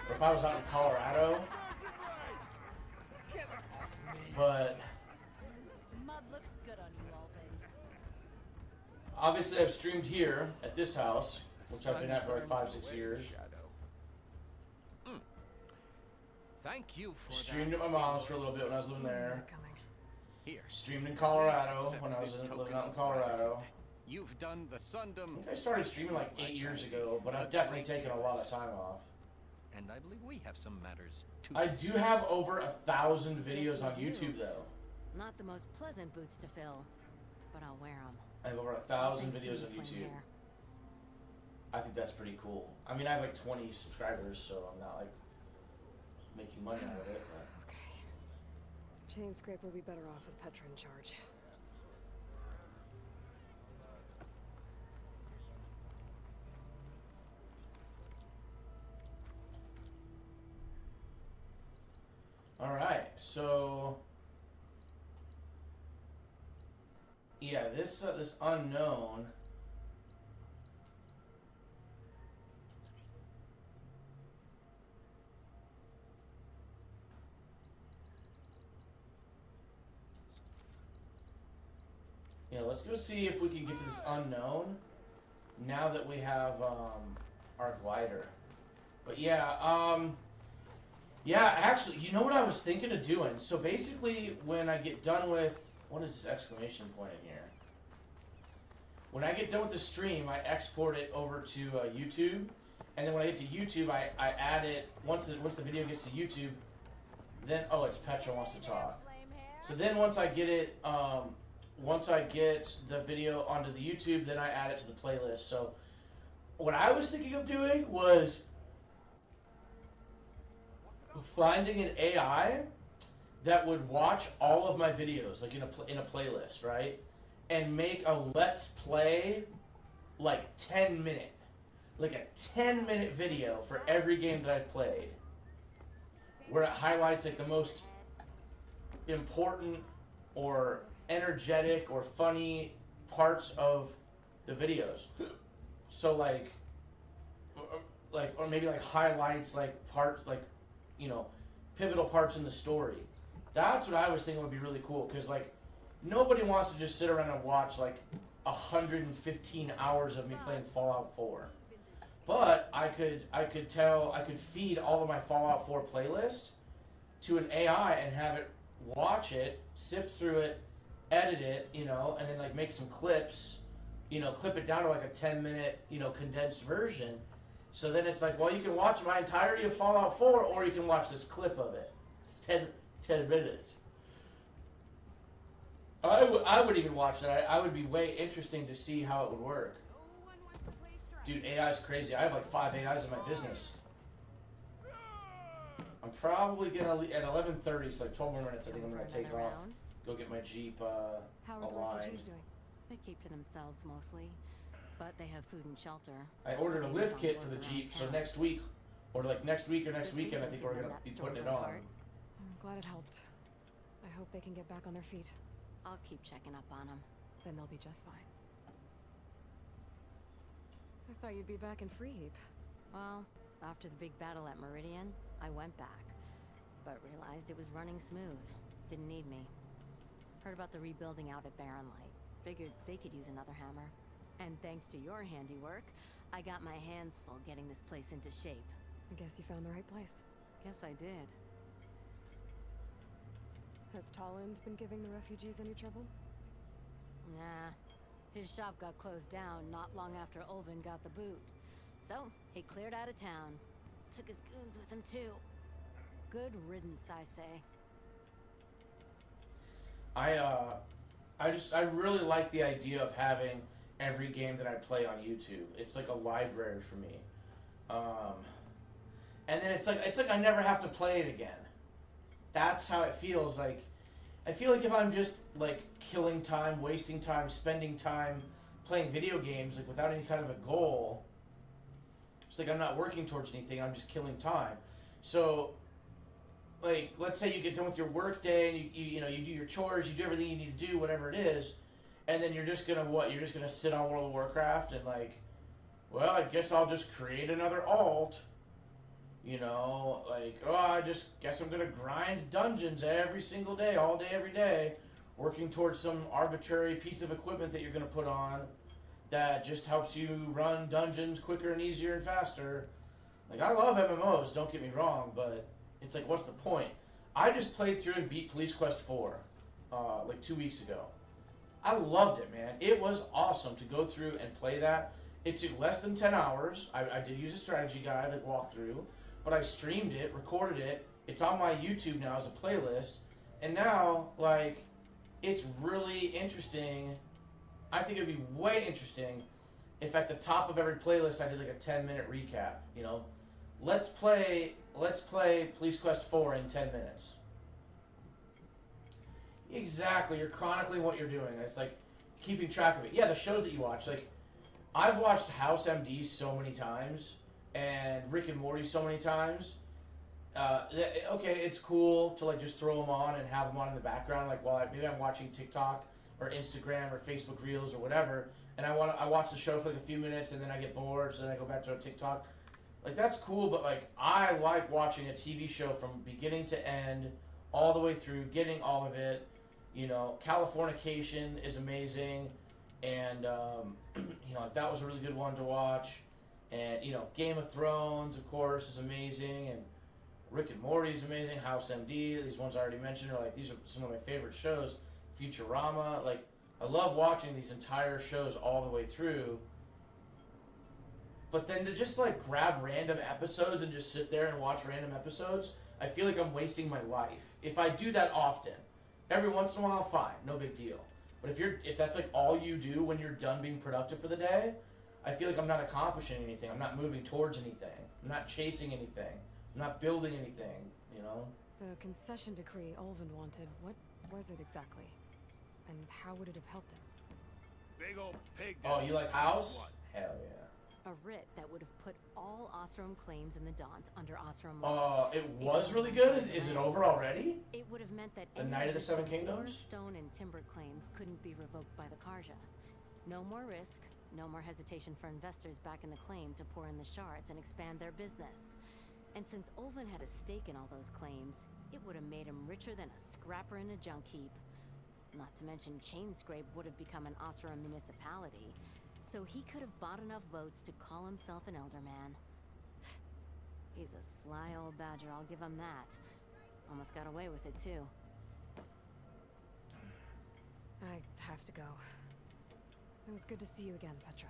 or if I was out in Colorado. But Mud looks good on you, Alvin. obviously, I've streamed here at this house, which I've been at for like 5-6 years. Thank you for Streamed that. at my mom's for a little bit when I was living there. Coming. Here. Streamed in Colorado Please when I was accept this living token out in of Colorado. gratitude. You've done the I Sundom, think I started streaming like 8 years ago, but I've definitely taken a lot of time off. and I believe we have some matters to I discuss. do have over 1,000 videos Yes, on you do. YouTube though. Not the most pleasant boots to fill, but I'll wear them. I have over 1,000 videos on YouTube. I think that's pretty cool. I mean, I have like 20 subscribers, so I'm not like making money out of it. But. Okay. Chainscrape will be better off with Petra in charge. All right, so yeah, this unknown. Yeah, let's go see if we can get to this unknown now that we have our glider. But yeah, yeah, actually, you know what I was thinking of doing? So basically, when I get done with, what is this exclamation point in here? When I get done with the stream, I export it over to YouTube, and then when I get to YouTube, I add it, once the video gets to YouTube, then, oh, it's Petra wants to talk. So then once I get it, once I get the video onto the YouTube, then I add it to the playlist. So what I was thinking of doing was finding an AI that would watch all of my videos, like in a playlist, right? And make a let's play, like 10-minute, like a 10-minute video for every game that I've played, where it highlights like the most important or energetic or funny parts of the videos. So like, or maybe like highlights, like parts, like, you know, pivotal parts in the story. That's what I was thinking would be really cool, because like nobody wants to just sit around and watch like 115 hours of me playing Fallout 4. But I could feed all of my Fallout 4 playlist to an AI and have it watch it, sift through it, edit it, you know, and then like make some clips, you know, clip it down to like a 10-minute, you know, condensed version. So then it's like, well, you can watch my entirety of Fallout 4, or you can watch this clip of it. It's 10 minutes. I would even watch that. I would be way interesting to see how it would work. Dude, AI is crazy. I have like 5 AIs in my business. I'm probably gonna at 11:30, so like 12 more minutes. I think I'm gonna take off. Go get my Jeep How are the aligned. refugees doing? They keep to themselves mostly, but they have food and shelter. I ordered a Some lift people kit don't for the work Jeep, around so town. next week, or like next week or next If they weekend, I can think give we're them gonna that be store putting it by on. heart, I'm glad it helped. I hope they can get back on their feet. I'll keep checking up on them. Then they'll be just fine. I thought you'd be back in Freeheap. Well, after the big battle at Meridian, I went back, but realized it was running smooth. Didn't need me. Heard about the rebuilding out at Barren Light. Figured they could use another hammer. And thanks to your handiwork, I got my hands full getting this place into shape. I guess you found the right place. Guess I did. Has Tolland been giving the refugees any trouble? Nah. His shop got closed down not long after Ulvin got the boot. So, he cleared out of town. Took his goons with him, too. Good riddance, I say. I really like the idea of having every game that I play on YouTube. It's like a library for me. And then it's like I never have to play it again. That's how it feels like. I feel like if I'm just like killing time, wasting time, spending time playing video games like without any kind of a goal, it's like I'm not working towards anything. I'm just killing time. So, like, let's say you get done with your work day and you do your chores, you do everything you need to do, whatever it is, and then you're just gonna what? You're just gonna sit on World of Warcraft and like, well, I guess I'll just create another alt. You know, like, oh, I just guess I'm gonna grind dungeons every single day, all day, every day, working towards some arbitrary piece of equipment that you're gonna put on that just helps you run dungeons quicker and easier and faster. Like, I love MMOs, don't get me wrong, but it's like, what's the point? I just played through and beat Police Quest 4, like 2 weeks ago. I loved it, man. It was awesome to go through and play that. It took less than 10 hours. I did use a strategy guide, like walkthrough, but I streamed it, recorded it. It's on my YouTube now as a playlist, and now, like, it's really interesting. I think it'd be way interesting if at the top of every playlist I did like a 10-minute recap, you know? Let's play Police Quest 4 in 10 minutes. Exactly, you're chronicling what you're doing. It's like keeping track of it. Yeah, the shows that you watch, like I've watched House MD so many times and Rick and Morty so many times. Okay, it's cool to like just throw them on and have them on in the background, like while maybe I'm watching TikTok or Instagram or Facebook Reels or whatever, and I watch the show for like a few minutes and then I get bored, so then I go back to TikTok. Like, that's cool, but like I like watching a TV show from beginning to end, all the way through, getting all of it. You know, Californication is amazing, and you know, that was a really good one to watch. And you know, Game of Thrones, of course, is amazing, and Rick and Morty is amazing. House MD, these ones I already mentioned are like, these are some of my favorite shows. Futurama, like, I love watching these entire shows all the way through. But then to just like grab random episodes and just sit there and watch random episodes, I feel like I'm wasting my life. If I do that often, every once in a while, fine, no big deal. But if that's like all you do when you're done being productive for the day, I feel like I'm not accomplishing anything. I'm not moving towards anything. I'm not chasing anything. I'm not building anything, you know? The concession decree Ulvin wanted, what was it exactly? And how would it have helped him? Big old pig. Oh, you like House? Hell yeah. A writ that would have put all Osram claims in the Daunt under Osram law. It was really good? Is it over already? It would have meant that The any Night of the Seven existing Kingdoms? ore, stone, and timber claims couldn't be revoked by the Karja. No more risk, no more hesitation for investors back in the claim to pour in the shards and expand their business. And since Ulvin had a stake in all those claims, it would have made him richer than a scrapper in a junk heap. Not to mention Chainscrape would have become an Osram municipality, so he could have bought enough votes to call himself an Elderman. He's a sly old badger, I'll give him that. Almost got away with it, too. I have to go. It was good to see you again, Petra.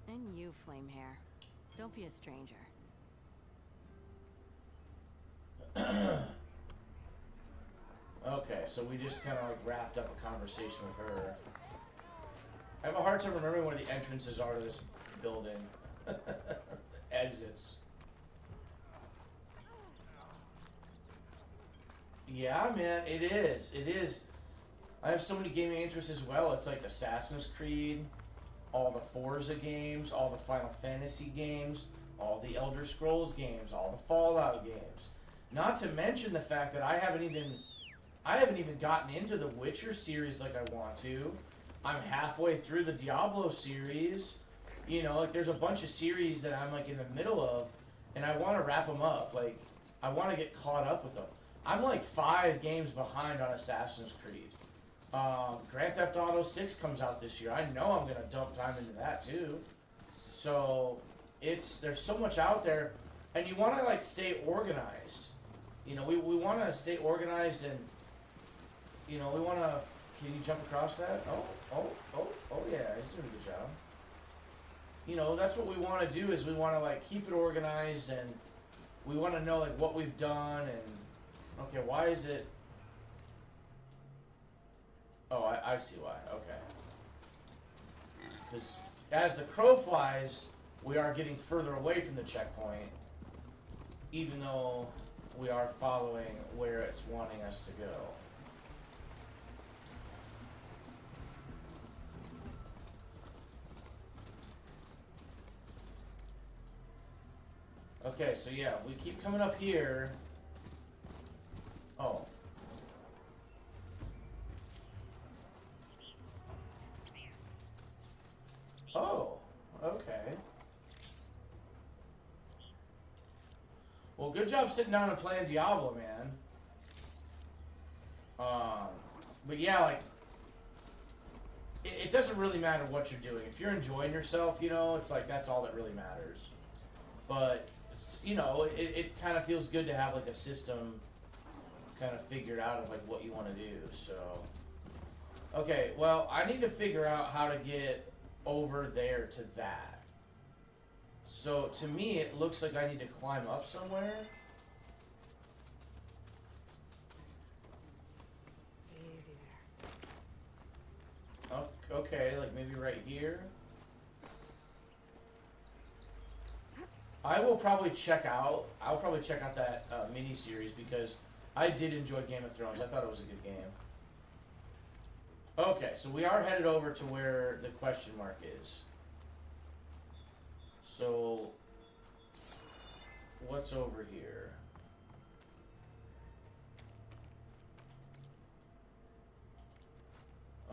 And you, Flamehair. Don't be a stranger. Okay, so we just kind of like wrapped up a conversation with her. I have a hard time remembering where the entrances are to this building. Exits. Yeah, man, it is. It is. I have so many gaming interests as well. It's like Assassin's Creed, all the Forza games, all the Final Fantasy games, all the Elder Scrolls games, all the Fallout games. Not to mention the fact that I haven't even gotten into the Witcher series like I want to. I'm halfway through the Diablo series. You know, like there's a bunch of series that I'm like in the middle of, and I want to wrap them up. Like, I want to get caught up with them. I'm like 5 games behind on Assassin's Creed. Grand Theft Auto 6 comes out this year. I know I'm gonna dump time into that too. So there's so much out there, and you want to like stay organized. You know, we want to stay organized and you know, we want to, can you jump across that? Oh, yeah, he's doing a good job. You know, that's what we want to do, is we want to, like, keep it organized, and we want to know, like, what we've done, and, okay, why is it, oh, I see why, okay. Because as the crow flies, we are getting further away from the checkpoint, even though we are following where it's wanting us to go. Okay, so yeah, we keep coming up here. Oh. Oh, okay. Well, good job sitting down and playing Diablo, man. But yeah, like, it doesn't really matter what you're doing. If you're enjoying yourself, you know, it's like, that's all that really matters. But, you know, it kind of feels good to have, like, a system kind of figured out of, like, what you want to do, so. Okay, well, I need to figure out how to get over there to that. So, to me, it looks like I need to climb up somewhere. Easy there. Okay, like maybe right here. I will probably check out, I'll probably check out that mini-series, because I did enjoy Game of Thrones. I thought it was a good game. Okay, so we are headed over to where the question mark is. So, what's over here?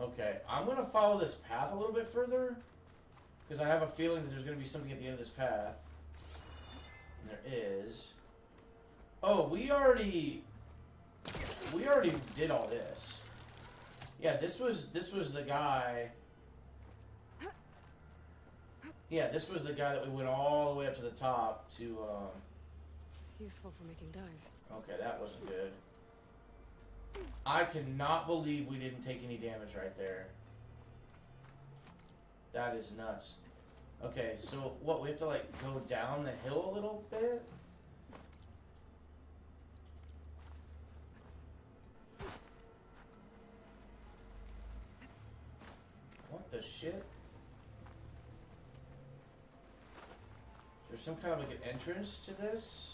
Okay, I'm going to follow this path a little bit further, because I have a feeling that there's going to be something at the end of this path. And there is. Oh, we already did all this. Yeah, this was the guy. Yeah, this was the guy that we went all the way up to the top to, Useful for making dyes. Okay, that wasn't good. I cannot believe we didn't take any damage right there. That is nuts. Okay, so what, we have to, like, go down the hill a little bit? What the shit? There's some kind of like an entrance to this?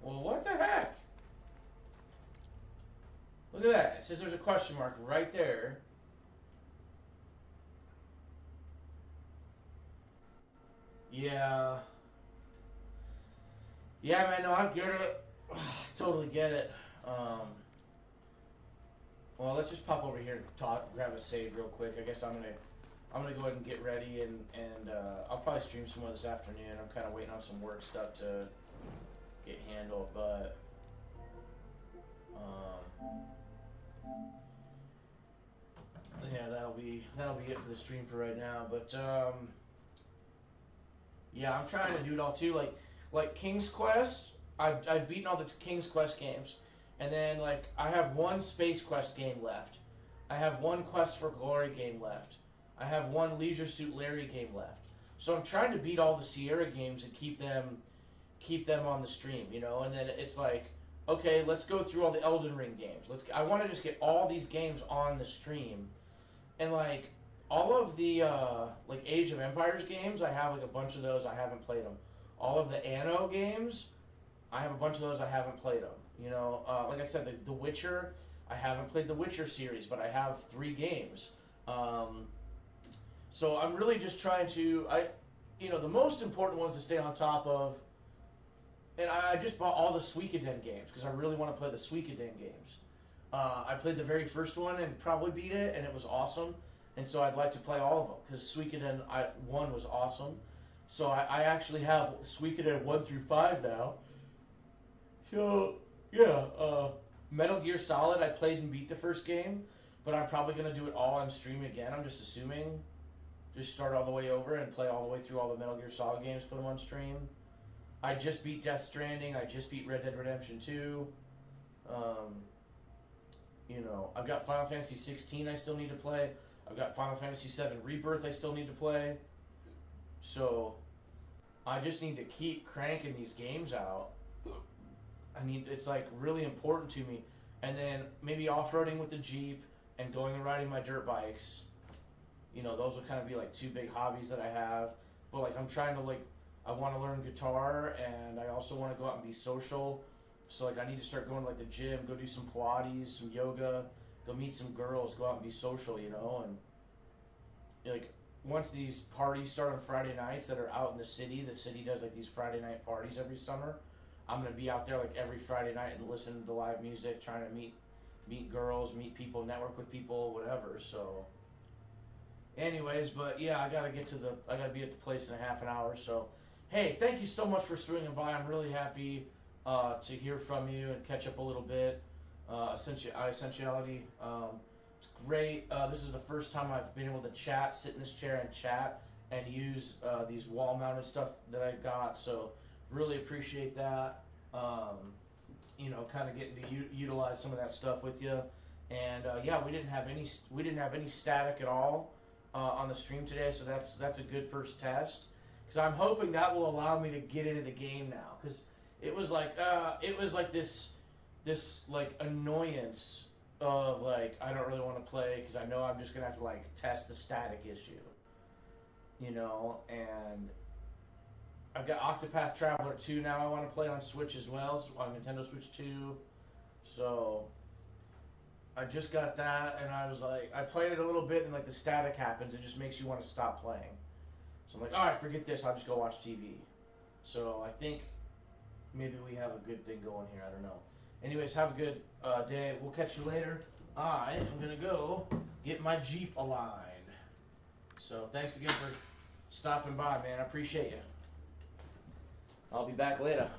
Well, what the heck? Look at that. It says there's a question mark right there. Yeah. Yeah, man, no, I get it. Totally get it. Well, let's just pop over here and talk, grab a save real quick. I guess I'm gonna go ahead and get ready, and I'll probably stream some more this afternoon. I'm kind of waiting on some work stuff to get handled, but yeah, that'll be it for the stream for right now. But yeah, I'm trying to do it all too. Like King's Quest, I've beaten all the King's Quest games, and then like I have one Space Quest game left. I have one Quest for Glory game left. I have one Leisure Suit Larry game left. So I'm trying to beat all the Sierra games and keep them on the stream, you know. And then it's like, okay, let's go through all the Elden Ring games. I want to just get all these games on the stream, and like all of the like Age of Empires games, I have like a bunch of those. I haven't played them. All of the Anno games, I have a bunch of those. I haven't played them. You know, like I said, the Witcher. I haven't played the Witcher series, but I have 3 games. So I'm really just trying to, you know, the most important ones to stay on top of. And I just bought all the Suikoden games because I really want to play the Suikoden games. I played the very first one and probably beat it, and it was awesome. And so I'd like to play all of them because Suikoden 1 was awesome. So I actually have Suikoden 1 through 5 now. So yeah, Metal Gear Solid, I played and beat the first game, but I'm probably gonna do it all on stream again. I'm just assuming. Just start all the way over and play all the way through all the Metal Gear Solid games, put them on stream. I just beat Death Stranding. I just beat Red Dead Redemption 2. You know, I've got Final Fantasy 16 I still need to play. I've got Final Fantasy 7 Rebirth I still need to play. So, I just need to keep cranking these games out. It's like really important to me. And then maybe off-roading with the Jeep and going and riding my dirt bikes. You know, those will kind of be like two big hobbies that I have. But like I'm trying to I want to learn guitar, and I also want to go out and be social. So like I need to start going to like the gym, go do some Pilates, some yoga, go meet some girls, go out and be social, you know. And like once these parties start on Friday nights that are out in the city does like these Friday night parties every summer. I'm gonna be out there like every Friday night and listen to live music, trying to meet girls, meet people, network with people, whatever. So anyways, but yeah, I gotta be at the place in a half an hour. So hey, thank you so much for swinging by. I'm really happy to hear from you and catch up a little bit. Essentiality, it's great. This is the first time I've been able to sit in this chair and chat and use these wall-mounted stuff that I got. So really appreciate that. You know, kind of getting to utilize some of that stuff with you. And yeah, we didn't have any static at all on the stream today, so that's a good first test. Because I'm hoping that will allow me to get into the game now. Because it was like this like annoyance of like I don't really want to play because I know I'm just gonna have to like test the static issue. You know, and I've got Octopath Traveler 2 now I want to play on Switch as well, so on Nintendo Switch 2. So I just got that, and I was like, I played it a little bit, and like the static happens, it just makes you want to stop playing. So I'm like, all right, forget this, I'll just go watch TV. So I think maybe we have a good thing going here, I don't know. Anyways, have a good day, we'll catch you later. I am gonna go get my Jeep aligned. So thanks again for stopping by, man, I appreciate you. I'll be back later.